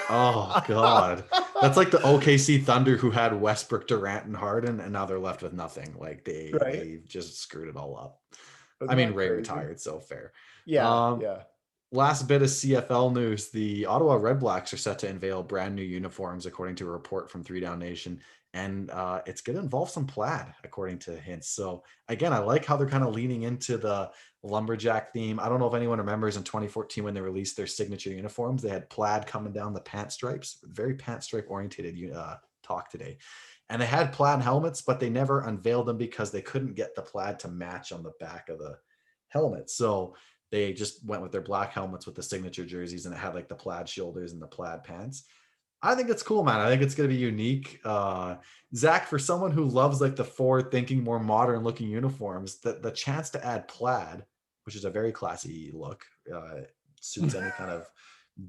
oh God. That's like the OKC Thunder who had Westbrook, Durant, and Harden, and now they're left with nothing. Like they just screwed it all up. Isn't I mean, that Ray crazy? retired, so fair. Yeah. Last bit of CFL news. The Ottawa Redblacks are set to unveil brand new uniforms, according to a report from 3 Down Nation. And it's going to involve some plaid, according to hints. So again, I like how they're kind of leaning into the lumberjack theme. I don't know if anyone remembers in 2014 when they released their signature uniforms, they had plaid coming down the pant stripes, very pant stripe orientated talk today. And they had plaid helmets, but they never unveiled them because they couldn't get the plaid to match on the back of the helmet. So they just went with their black helmets with the signature jerseys, and it had like the plaid shoulders and the plaid pants. I think it's cool, man. I think it's going to be unique. Zach, for someone who loves like the forward thinking, more modern looking uniforms, the chance to add plaid, which is a very classy look, suits any kind of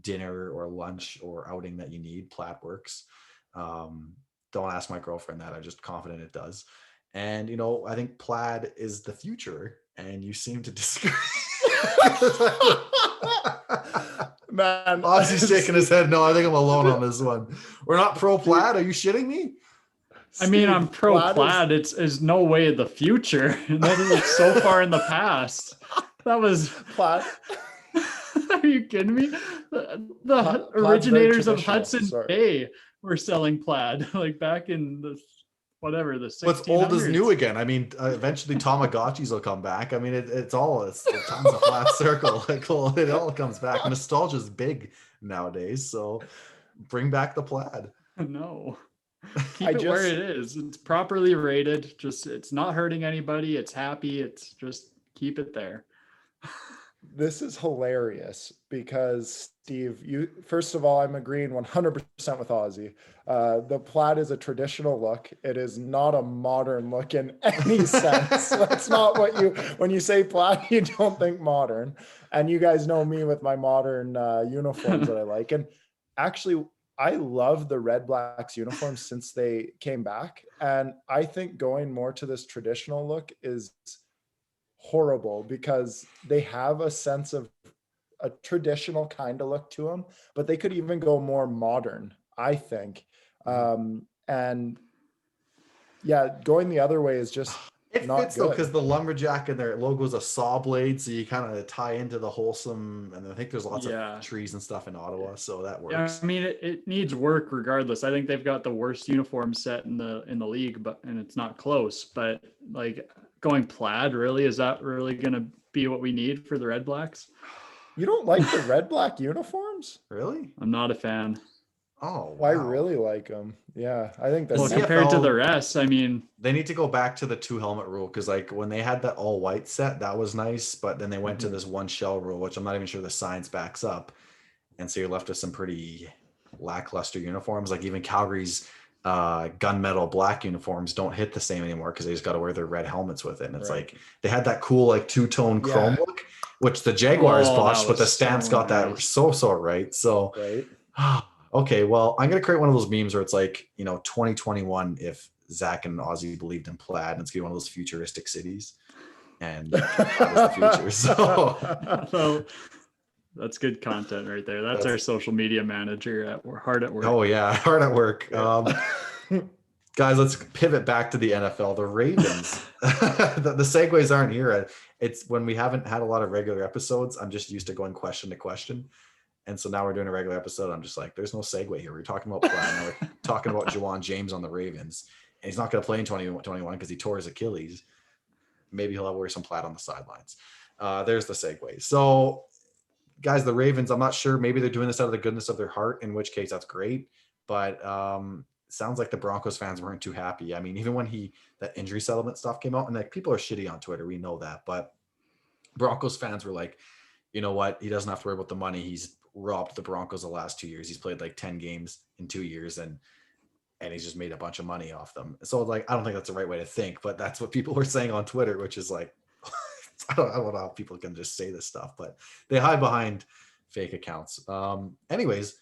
dinner or lunch or outing that you need. Plaid works. Don't ask my girlfriend that. I'm just confident it does. And, you know, I think plaid is the future, and you seem to disagree. Man, Aussie's shaking his head. No, I think I'm alone on this one. We're not pro plaid. Are you shitting me? I mean, I'm pro plaid. It's no way the future. That is so far in the past. That was plaid. Are you kidding me? The originators of Hudson Bay were selling plaid, like back in the whatever the 1600s. What's old is new again. I mean, eventually Tamagotchis will come back. I mean, it's time's a flat circle. Like, well, it all comes back. Nostalgia is big nowadays, so bring back the plaid. No, keep it where it is. It's properly rated. Just it's not hurting anybody. It's happy. It's just keep it there. This is hilarious because Steve, first of all, I'm agreeing 100% with Auzzie. The plaid is a traditional look. It is not a modern look in any sense. That's not when you say plaid, you don't think modern. And you guys know me with my modern uniforms that I like. And actually, I love the Redblacks uniforms since they came back. And I think going more to this traditional look is horrible because they have a sense of a traditional kind of look to them, but they could even go more modern, I think. And yeah, going the other way is just it not fits good. though, because the lumberjack and their logo is a saw blade, so you kind of tie into the wholesome, and I think there's lots of trees and stuff in Ottawa, so that works. Yeah, I mean it needs work regardless. I think they've got the worst uniform set in the league, and it's not close. But like going plaid, really, is that really going to be what we need for the Redblacks? You don't like the red black uniforms? Really? I'm not a fan. Oh, wow. I really like them. Yeah, I think that's compared to the rest. I mean, they need to go back to the 2 helmet rule, because like when they had that all white set, that was nice, but then they went to this 1 shell rule, which I'm not even sure the science backs up, and so you're left with some pretty lackluster uniforms. Like even Calgary's gunmetal black uniforms don't hit the same anymore because they just got to wear their red helmets with it, and it's like they had that cool like 2-tone chrome look, which the Jaguars botched, but the Stamps got that so right. So okay, well, I'm gonna create one of those memes where it's like, 2021 if Zach and Auzzie believed in plaid, and it's gonna be one of those futuristic cities, and that is the future. So that's good content right there. That's our social media manager. We're hard at work. Oh yeah, hard at work. Guys, let's pivot back to the NFL. The Ravens. the segues aren't here. It's when we haven't had a lot of regular episodes. I'm just used to going question to question. And so now we're doing a regular episode. I'm just like, there's no segue here. We're talking about plaid. Now we're talking about Juwan James on the Ravens. And he's not going to play in 2021 because he tore his Achilles. Maybe he'll wear some plaid on the sidelines. There's the segue. So, guys, the Ravens, I'm not sure. Maybe they're doing this out of the goodness of their heart, in which case that's great. But sounds like the Broncos fans weren't too happy. I mean, even when that injury settlement stuff came out, and like people are shitty on Twitter, we know that, but Broncos fans were like, you know what? He doesn't have to worry about the money. He's robbed the Broncos the last 2 years. He's played like 10 games in 2 years and he's just made a bunch of money off them. So like, I don't think that's the right way to think, but that's what people were saying on Twitter, which is like, I don't know how people can just say this stuff, but they hide behind fake accounts. Anyways,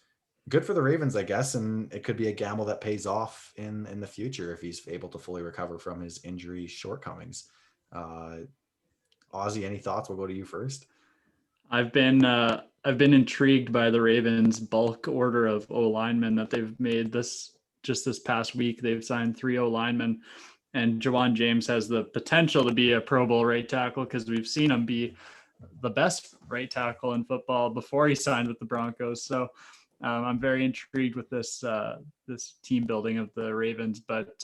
good for the Ravens, I guess. And it could be a gamble that pays off in the future if he's able to fully recover from his injury shortcomings. Auzzie, any thoughts? We'll go to you first. I've been intrigued by the Ravens' bulk order of O linemen that they've made this past week. They've signed 3 O linemen, and Jawan James has the potential to be a Pro Bowl right tackle because we've seen him be the best right tackle in football before he signed with the Broncos. So I'm very intrigued with this team building of the Ravens. But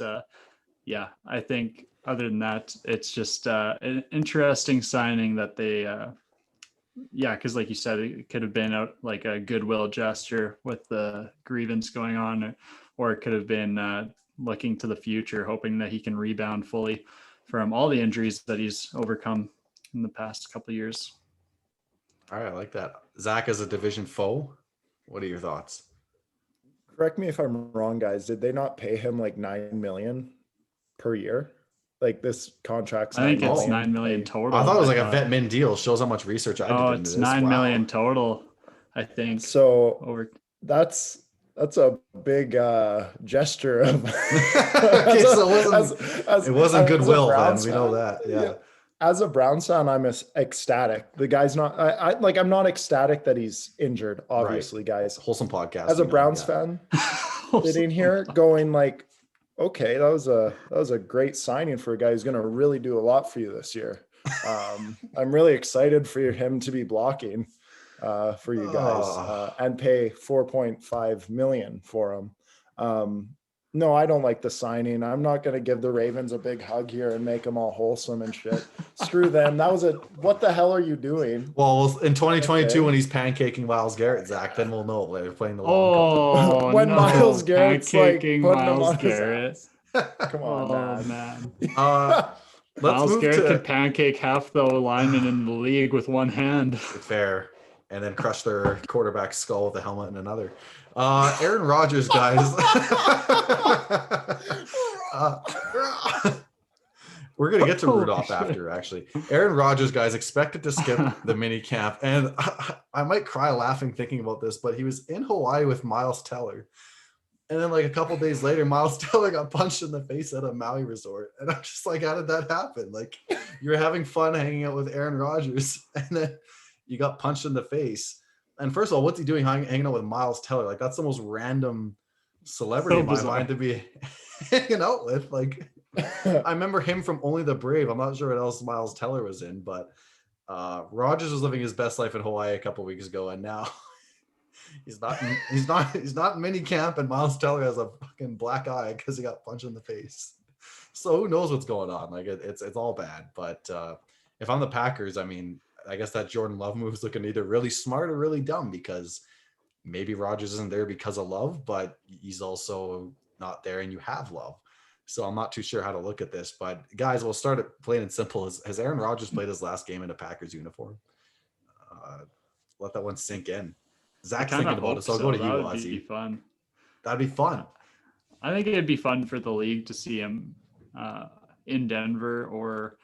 yeah, I think other than that, it's just an interesting signing that they because like you said, it could have been like a goodwill gesture with the grievance going on, or it could have been looking to the future, hoping that he can rebound fully from all the injuries that he's overcome in the past couple of years. All right, I like that. Zach, as a division foe, what are your thoughts? Correct me if I'm wrong, guys. Did they not pay him like $9 million per year? Like this contract's I think it's $9 million total. I thought it was like a vet min deal. Shows how much research I did into it's this. $9 million total, I think. So that's a big gesture of okay, so it wasn't goodwill then. We know that. Yeah. As a Browns fan, I'm ecstatic. The guy's not I'm not ecstatic that he's injured, obviously, right. Guys. Wholesome podcast. As a Browns fan, sitting here going like, okay, that was a great signing for a guy who's going to really do a lot for you this year. I'm really excited for him to be blocking for you guys and pay $4.5 million for him. No, I don't like the signing. I'm not going to give the Ravens a big hug here and make them all wholesome and shit. Screw them. What the hell are you doing? Well, in 2022, when he's pancaking Myles Garrett, Zach, then we'll know they're playing the long when Myles Garrett's like putting Myles Garrett. Come on, man. Myles Garrett could pancake half the linemen in the league with one hand. Fair. And then crush their quarterback's skull with a helmet in another. Aaron Rodgers, guys. We're going to get to Rudolph after, actually. Aaron Rodgers, guys, expected to skip the mini camp. And I might cry laughing thinking about this, but he was in Hawaii with Miles Teller. And then like a couple days later, Miles Teller got punched in the face at a Maui resort. And I'm just like, how did that happen? Like, you're having fun hanging out with Aaron Rodgers, and then you got punched in the face. And first of all, what's he doing hanging out with Miles Teller? Like, that's the most random celebrity in my mind to be hanging out with. Like, I remember him from Only the Brave. I'm not sure what else Miles Teller was in, but Rodgers was living his best life in Hawaii a couple weeks ago, and now he's not in mini camp, and Miles Teller has a fucking black eye because he got punched in the face. So who knows what's going on? Like, it's all bad. But if I'm the Packers, I mean, I guess that Jordan Love move is looking either really smart or really dumb, because maybe Rodgers isn't there because of Love, but he's also not there and you have Love. So I'm not too sure how to look at this. But guys, we'll start it plain and simple. Has Aaron Rodgers played his last game in a Packers uniform? Let that one sink in. Zach's thinking about it, so I'll go to you, Auzzie. That'd be fun. That'd be fun. I think it'd be fun for the league to see him in Denver or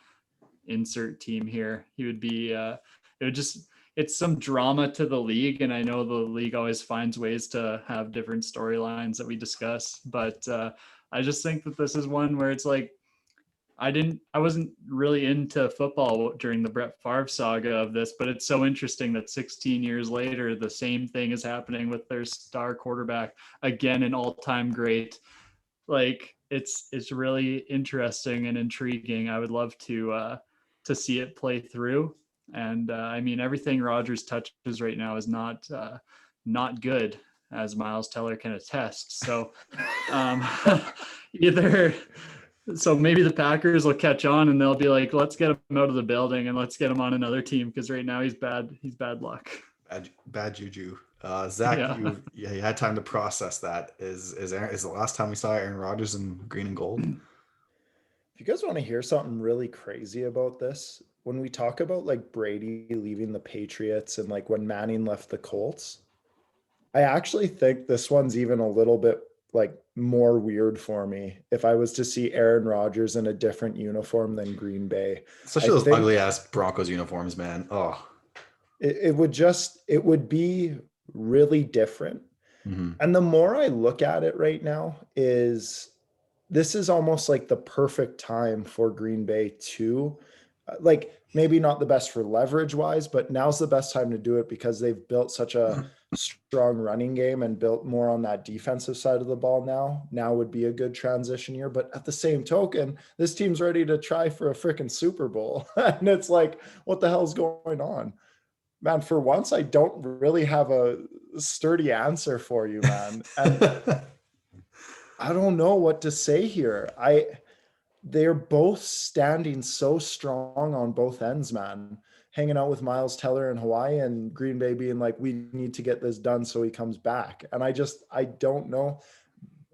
insert team here. He would be it's some drama to the league, and I know the league always finds ways to have different storylines that we discuss, but I just think that this is one where it's like, I wasn't really into football during the Brett Favre saga of this, but it's so interesting that 16 years later, the same thing is happening with their star quarterback, again, an all-time great. Like, it's really interesting and intriguing. I would love to see it play through. And I mean, everything Rodgers touches right now is not good, as Miles Teller can attest. So so maybe the Packers will catch on and they'll be like, let's get him out of the building and let's get him on another team, because right now he's bad luck. bad juju. Zach, Yeah. you had time to process that. Is the last time we saw Aaron Rodgers in green and gold? If you guys want to hear something really crazy about this, when we talk about like Brady leaving the Patriots and like when Manning left the Colts, I actually think this one's even a little bit like more weird for me if I was to see Aaron Rodgers in a different uniform than Green Bay. Especially I those think ugly ass Broncos uniforms, man. Oh. it would be really different. Mm-hmm. And the more I look at it right now is this is almost like the perfect time for Green Bay to like maybe not the best for leverage wise, but now's the best time to do it because they've built such a strong running game and built more on that defensive side of the ball now. Now would be a good transition year. But at the same token, this team's ready to try for a freaking Super Bowl. And it's like, what the hell's going on? Man, for once, I don't really have a sturdy answer for you, man. And I don't know what to say here. They're both standing so strong on both ends, man. Hanging out with Miles Teller in Hawaii and Green Bay being like, we need to get this done so he comes back. And I don't know.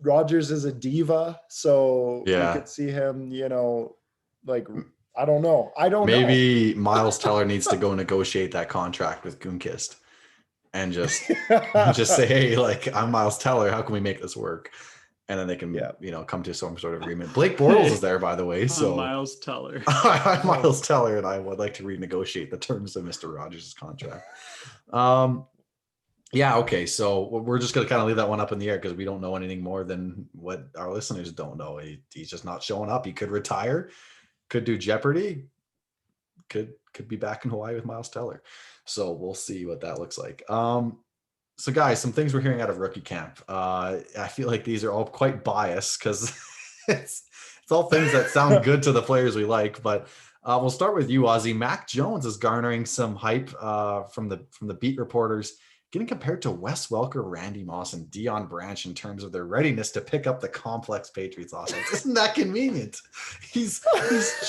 Rodgers is a diva, so we could see him, like, I don't know. Maybe Miles Teller needs to go negotiate that contract with Gunkist and just say, hey, like, I'm Miles Teller. How can we make this work? And then they can, come to some sort of agreement. Blake Bortles is there, by the way. So Miles Teller. I'm Miles Teller, and I would like to renegotiate the terms of Mr. Rodgers' contract. Yeah, okay. So we're just going to kind of leave that one up in the air because we don't know anything more than what our listeners don't know. He's just not showing up. He could retire, could do Jeopardy, could be back in Hawaii with Miles Teller. So we'll see what that looks like. So guys, some things we're hearing out of rookie camp. I feel like these are all quite biased because it's all things that sound good to the players we like. But we'll start with you, Auzzie. Mac Jones is garnering some hype from the beat reporters, getting compared to Wes Welker, Randy Moss, and Deion Branch in terms of their readiness to pick up the complex Patriots offense. Isn't that convenient? He's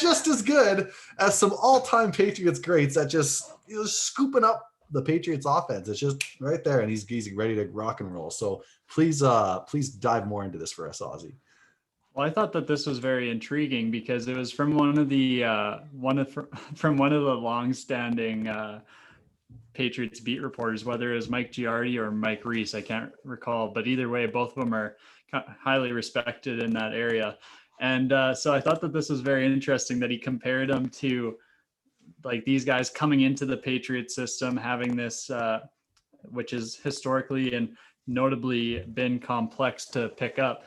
just as good as some all-time Patriots greats at just scooping up the Patriots offense. It's just right there, and he's ready to rock and roll. So please dive more into this for us, Auzzie. Well, I thought that this was very intriguing because it was from one of the long-standing Patriots beat reporters, whether it was Mike Giardi or Mike Reese, I can't recall, but either way, both of them are highly respected in that area. And so I thought that this was very interesting that he compared them to like these guys coming into the Patriot system, having this, which is historically and notably been complex to pick up.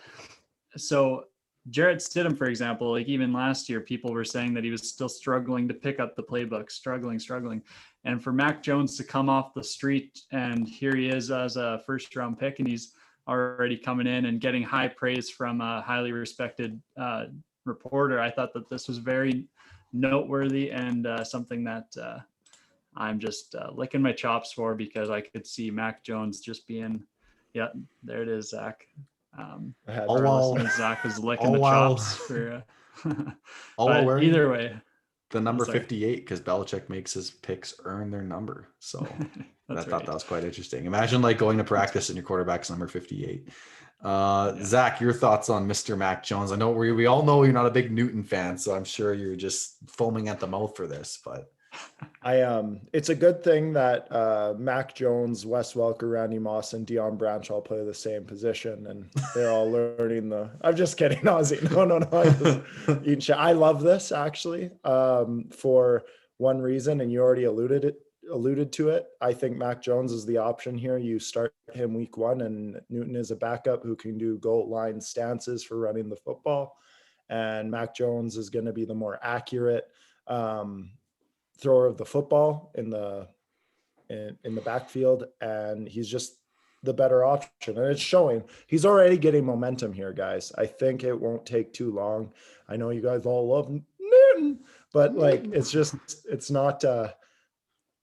So Jarrett Stidham, for example, like even last year, people were saying that he was still struggling to pick up the playbook, struggling. And for Mac Jones to come off the street and here he is as a first round pick and he's already coming in and getting high praise from a highly respected reporter, I thought that this was very noteworthy and something that I'm just licking my chops for because I could see Mac Jones just being, yeah, there it is, Zach. Zach was licking the chops for. But either way, the number 58 because Belichick makes his picks earn their number. So I thought that was quite interesting. Imagine like going to practice and your quarterback's number 58. Zach, your thoughts on Mr. Mac Jones? I know we all know you're not a big Newton fan, so I'm sure you're just foaming at the mouth for this, but it's a good thing that Mac Jones, Wes Welker, Randy Moss, and Deion Branch all play the same position, and they're all learning I'm just kidding, Auzzie. No. I love this actually for one reason, and you already alluded to it. I think Mac Jones is the option here. You start him week 1, and Newton is a backup who can do goal line stances for running the football, and Mac Jones is going to be the more accurate thrower of the football in the backfield, and he's just the better option, and it's showing. He's already getting momentum here, guys. I think it won't take too long. I know you guys all love Newton, but like it's not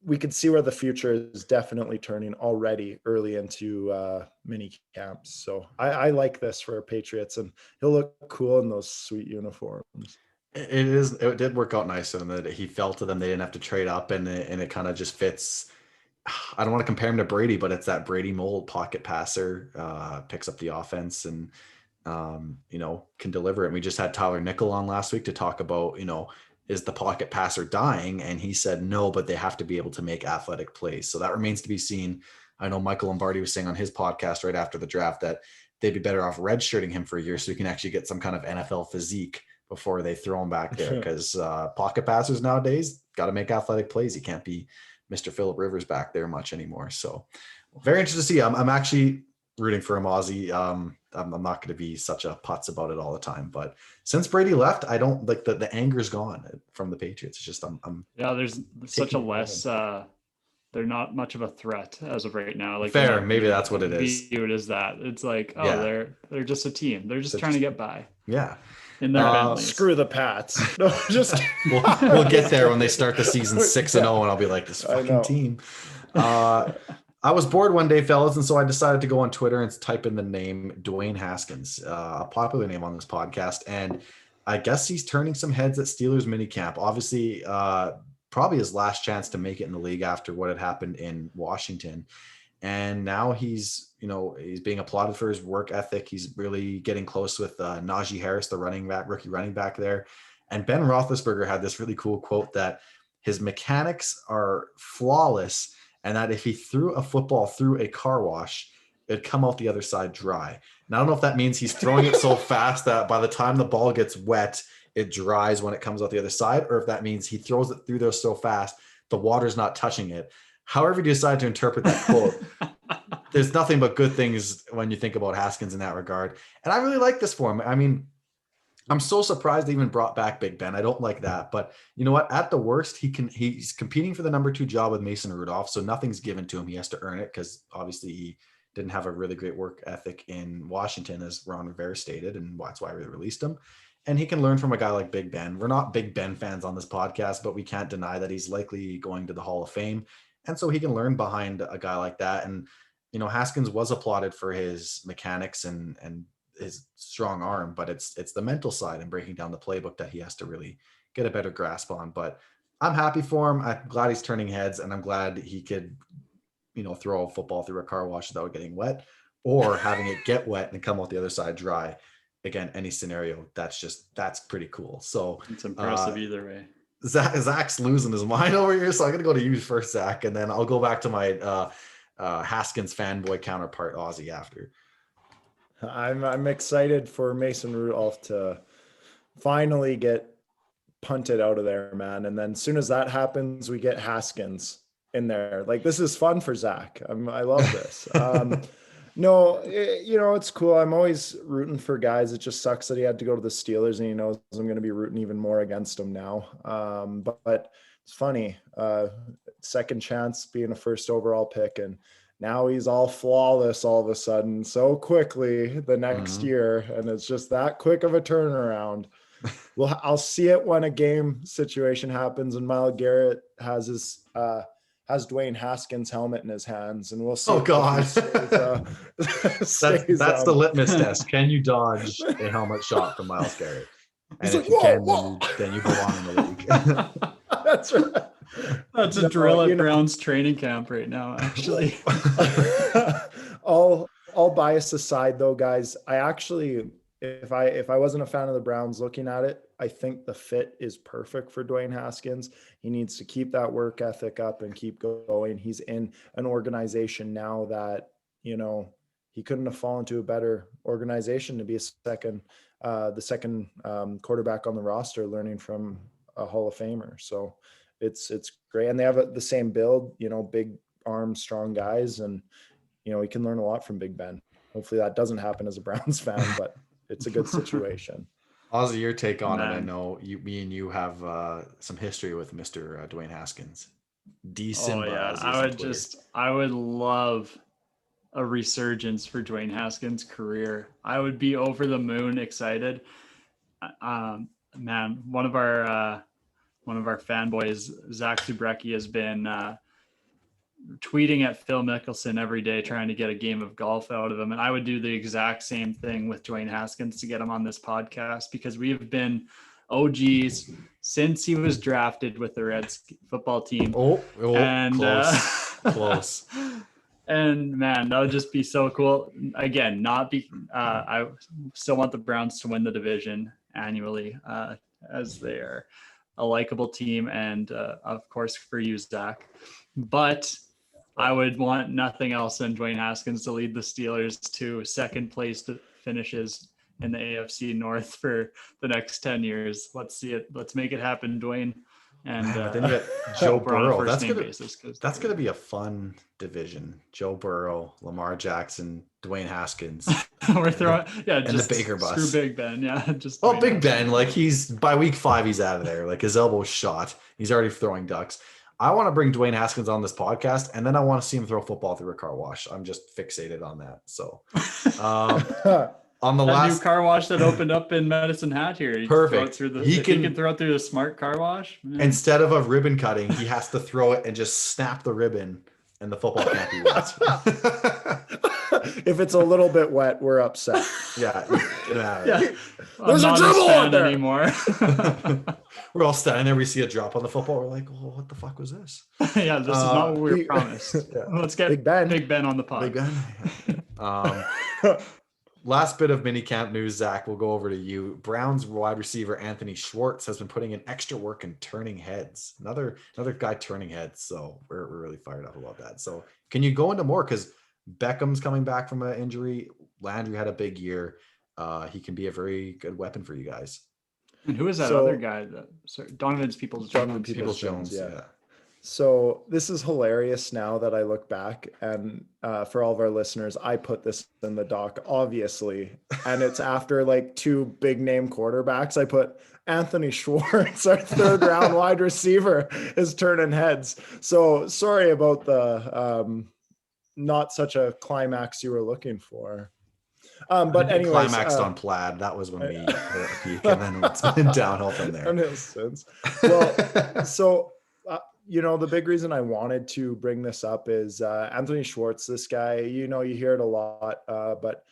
we can see where the future is definitely turning already early into mini camps. So I like this for Patriots, and he'll look cool in those sweet uniforms. It did work out nice for them that he fell to them. They didn't have to trade up, and it kind of just fits I don't want to compare him to Brady, but it's that Brady mold, pocket passer, picks up the offense and, can deliver it. And we just had Tyler Nickel on last week to talk about, is the pocket passer dying? And he said, no, but they have to be able to make athletic plays. So that remains to be seen. I know Michael Lombardi was saying on his podcast right after the draft that they'd be better off redshirting him for a year so he can actually get some kind of NFL physique before they throw him back there. Because pocket passers nowadays got to make athletic plays. He can't be Mr. Phillip Rivers back there much anymore. So very interested to see. I'm actually rooting for him, Auzzie. I'm not going to be such a putz about it all the time, but since Brady left, I don't like the anger is gone from the Patriots. It's just there's such a less they're not much of a threat as of right now. Like fair, maybe that's what it is. Viewed as that. It's like, they're just a team. They're just trying to get by. Yeah. In their Bentleys. Screw the Pats. No, just we'll get there when they start the season 6-0, and I'll be like, this fucking team. I was bored one day, fellas, and so I decided to go on Twitter and type in the name Dwayne Haskins, a popular name on this podcast, and I guess he's turning some heads at Steelers minicamp. Obviously, probably his last chance to make it in the league after what had happened in Washington. And now he's being applauded for his work ethic. He's really getting close with Najee Harris, the rookie running back there. And Ben Roethlisberger had this really cool quote that his mechanics are flawless and that if he threw a football through a car wash, it'd come out the other side dry. And I don't know if that means he's throwing it so fast that by the time the ball gets wet, it dries when it comes out the other side, or if that means he throws it through there so fast, the water's not touching it. However you decide to interpret that quote, there's nothing but good things when you think about Haskins in that regard. And I really like this for him. I mean, I'm so surprised they even brought back Big Ben. I don't like that. But you know what? At the worst, he's competing for the number 2 job with Mason Rudolph. So nothing's given to him. He has to earn it because obviously he didn't have a really great work ethic in Washington, as Ron Rivera stated, and that's why we released him. And he can learn from a guy like Big Ben. We're not Big Ben fans on this podcast, but we can't deny that he's likely going to the Hall of Fame. And so he can learn behind a guy like that. And, Haskins was applauded for his mechanics and his strong arm, but it's the mental side and breaking down the playbook that he has to really get a better grasp on. But I'm happy for him. I'm glad he's turning heads, and I'm glad he could, throw a football through a car wash without getting wet or having it get wet and come out the other side dry. Again, any scenario, that's pretty cool. So it's impressive either way. Zach's losing his mind over here, so I'm gonna go to you first, Zach, and then I'll go back to my Haskins fanboy counterpart, Auzzie, after. I'm excited for Mason Rudolph to finally get punted out of there, man. And then as soon as that happens, we get Haskins in there. Like, this is fun for Zach. I love this. No, it's cool. I'm always rooting for guys. It just sucks that he had to go to the Steelers, and he knows I'm going to be rooting even more against him now. But it's funny. Second chance being a first overall pick, and now he's all flawless all of a sudden so quickly the next year, and it's just that quick of a turnaround. Well, I'll see it when a game situation happens and Myles Garrett has Dwayne Haskins' helmet in his hands, and we'll see. Oh God, that's the litmus test. Can you dodge a helmet shot from Myles Garrett? And if you can, then you go on in the league. That's right. That's a drill at Browns training camp right now, actually. all bias aside, though, guys, I actually, if I wasn't a fan of the Browns looking at it, I think the fit is perfect for Dwayne Haskins. He needs to keep that work ethic up and keep going. He's in an organization now that, he couldn't have fallen to a better organization to be the second quarterback on the roster, learning from a Hall of Famer. So it's great. And they have the same build, big arm, strong guys. And, he can learn a lot from Big Ben. Hopefully that doesn't happen as a Browns fan, but it's a good situation. Auzzie, your take on it. I know me and you have some history with Mr. Dwayne Haskins. Oh yeah, I would love a resurgence for Dwayne Haskins' career. I would be over the moon excited. Man, one of our fanboys, Zach Zubrecki, has been tweeting at Phil Mickelson every day trying to get a game of golf out of him, and I would do the exact same thing with Dwayne Haskins to get him on this podcast, because we have been OGs since he was drafted with the Reds football team. And Close. And man, that would just be so cool. Again, I still want the Browns to win the division annually, as they are a likable team, and of course for you, Zach. But I would want nothing else than Dwayne Haskins to lead the Steelers to second place finishes in the AFC North for the next 10 years. Let's see it. Let's make it happen, Dwayne. And Man, but then you got Joe Burrow. That's gonna be a fun division. Joe Burrow, Lamar Jackson, Dwayne Haskins. We're throwing, and the Baker bus. Screw Big Ben, yeah. Just Big Ben, like he's by week 5, he's out of there. Like his elbow's shot. He's already throwing ducks. I want to bring Dwayne Haskins on this podcast, and then I want to see him throw football through a car wash. I'm just fixated on that. So, on the last new car wash that opened up in Medicine Hat here. Perfect. He can throw it through a smart car wash. Man. Instead of a ribbon cutting, he has to throw it and just snap the ribbon, and the football can't be wet. If it's a little bit wet, we're upset. Yeah. There's a dribble on there anymore. We're all standing there. We see a drop on the football. We're like, "Well, what the fuck was this?" Yeah, this is not what we were promised. Yeah. Let's get Big Ben on the pod. Big Ben. Last bit of minicamp news, Zach, we'll go over to you. Browns wide receiver Anthony Schwartz has been putting in extra work and turning heads. Another guy turning heads. So we're really fired up about that. So can you go into more? Because Beckham's coming back from an injury. Landry had a big year. He can be a very good weapon for you guys. And who is that other guy? Donovan Peoples-Jones. Yeah. So this is hilarious now that I look back, and for all of our listeners, I put this in the doc, obviously, and it's after like 2 big name quarterbacks. I put Anthony Schwartz, our 3rd round wide receiver, is turning heads. So sorry about the not such a climax you were looking for. But anyways, climaxed on plaid. That was when we hit a peak, and then it's been downhill from there. Well, so. The big reason I wanted to bring this up is Anthony Schwartz, this guy, you hear it a lot, but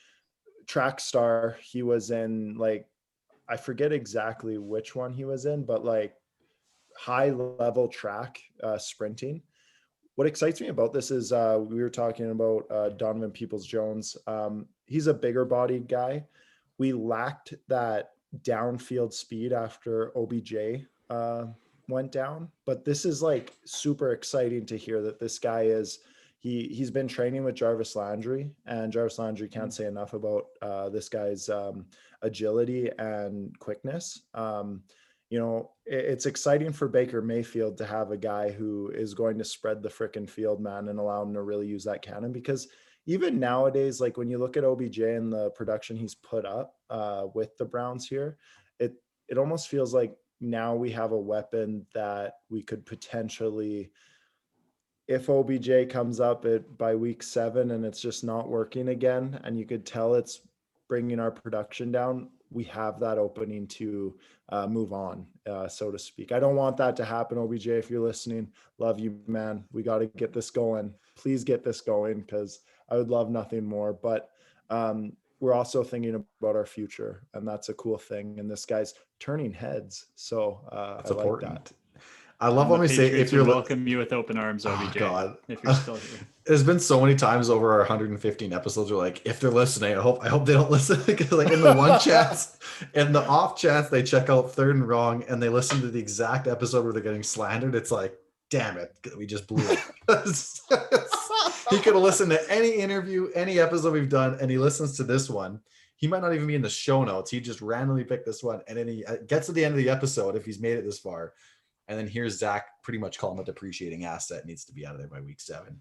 track star, he was in I forget exactly which one he was in, but high level track sprinting. What excites me about this is we were talking about Donovan Peoples-Jones. He's a bigger bodied guy. We lacked that downfield speed after OBJ went down, but this is super exciting to hear that this guy he's been training with Jarvis Landry, and Jarvis Landry can't say enough about this guy's agility and quickness. It's exciting for Baker Mayfield to have a guy who is going to spread the frickin' field, man, and allow him to really use that cannon, because even nowadays, when you look at OBJ and the production he's put up with the Browns here, it almost feels like now we have a weapon that we could potentially, if OBJ comes up by week 7 and it's just not working again, and you could tell it's bringing our production down, we have that opening to move on, so to speak. I don't want that to happen, OBJ, if you're listening. Love you, man. We got to get this going. Please get this going, because I would love nothing more. But we're also thinking about our future, and that's a cool thing. And this guy's turning heads, so that's I important. like that. I love when we say, if you're welcome you with open arms, OBJ. Oh, God. If you're still here. There's been so many times over our 115 episodes we're if they're listening, I hope they don't listen, because in the one chance, in the off chance they check out Third and Wrong and they listen to the exact episode where they're getting slandered, it's damn it, we just blew it. He could have listened to any interview, any episode we've done, and he listens to this one. He might not even be in the show notes. He just randomly picked this one, and then he gets to the end of the episode, if he's made it this far, and then here's Zach pretty much call him a depreciating asset, needs to be out of there by week 7.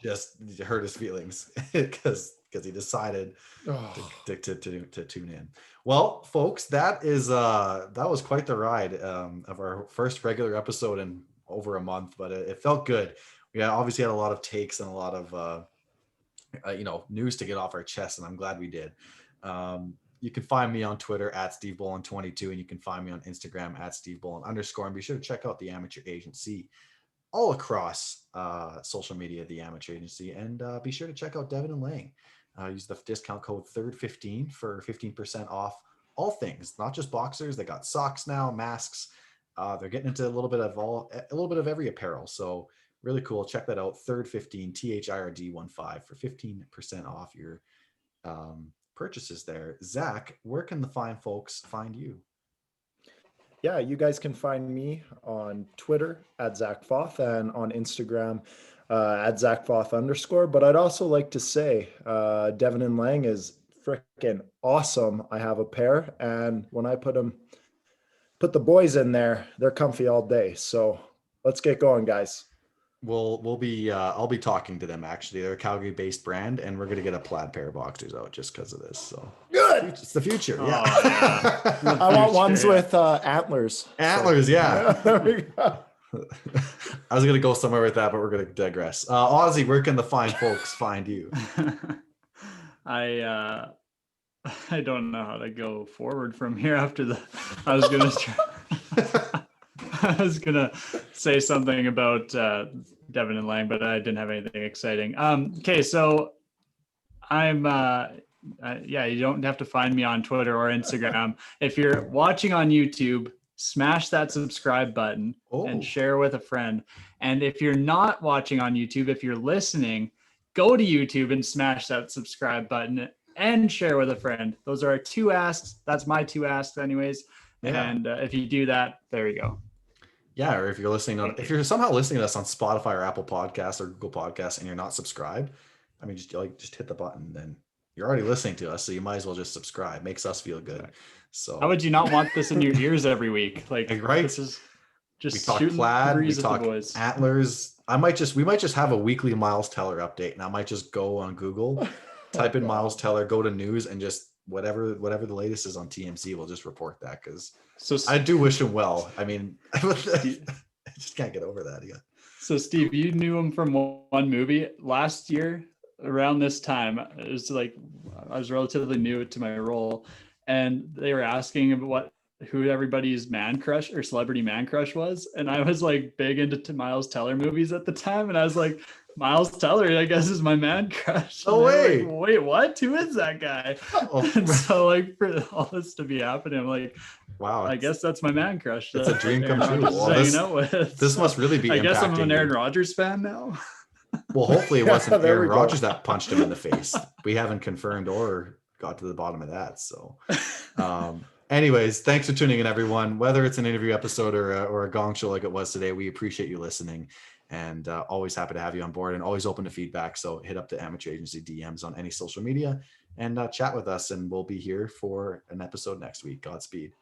Just hurt his feelings because he decided to tune in. Well, folks, that was quite the ride of our first regular episode in over a month, but it felt good. We obviously had a lot of takes and a lot of news to get off our chest, and I'm glad we did. You can find me on Twitter at SteveBolin22, and you can find me on Instagram at SteveBolin_. And be sure to check out the Amateur Agency all across social media, the Amateur Agency. And be sure to check out Devin and Lang. Use the discount code THIRD15 for 15% off all things, not just boxers. They got socks now, masks. They're getting into a little bit of every apparel. So Really cool. Check that out. Third15, THIRD15 for 15% off your purchases there. Zach, where can the fine folks find you? Yeah, you guys can find me on Twitter at Zach Foth and on Instagram at Zach Foth _. But I'd also like to say Devin and Lang is freaking awesome. I have a pair, and when I put the boys in there, they're comfy all day. So let's get going, guys. We'll be I'll be talking to them actually. They're a Calgary-based brand, and we're gonna get a plaid pair of boxers out just because of this. So good. It's the future. Oh, yeah. yeah. I want ones with antlers. Antlers, yeah. There we go. I was gonna go somewhere with that, but we're gonna digress. Auzzie, where can the fine folks find you? I don't know how to go forward from here after the. I was gonna I was gonna say something about Devin and Lang, but I didn't have anything exciting. Okay, so I'm yeah, you don't have to find me on Twitter or Instagram. If you're watching on YouTube, smash that subscribe button and share with a friend. And if you're not watching on YouTube, if you're listening, go to YouTube and smash that subscribe button and share with a friend. Those are our 2 asks. That's my 2 asks anyways. Yeah. And if you do that, there you go. Yeah, or if you're somehow listening to us on Spotify or Apple Podcasts or Google Podcasts and you're not subscribed, I mean, just hit the button. Then you're already listening to us, so you might as well just subscribe. Makes us feel good. So how would you not want this in your ears every week? Like right? This is just we talk plaid, we talk antlers. We might just have a weekly Miles Teller update, and I might just go on Google, type in Miles Teller, go to news, and just whatever the latest is on TMC, we'll just report that because I do wish him well. I mean, I just can't get over that. Yeah. So Steve, you knew him from one movie last year around this time. It was like I was relatively new to my role, and they were asking about who everybody's man crush or celebrity man crush was, and I was like big into Miles Teller movies at the time, and I was like, Miles Teller, I guess, is my man crush. Oh wait, like, wait, what? Who is that guy? And so like for all this to be happening, I'm like, wow, I guess that's my man crush. It's a dream come true. Well, this must really be. I guess I'm an Aaron Rodgers fan now. Well, hopefully it wasn't Aaron Rodgers that punched him in the face. We haven't confirmed or got to the bottom of that. So, anyways, thanks for tuning in, everyone. Whether it's an interview episode or a gong show like it was today, we appreciate you listening. And always happy to have you on board and always open to feedback. So hit up the Amateur Agency DMs on any social media and chat with us. And we'll be here for an episode next week. Godspeed.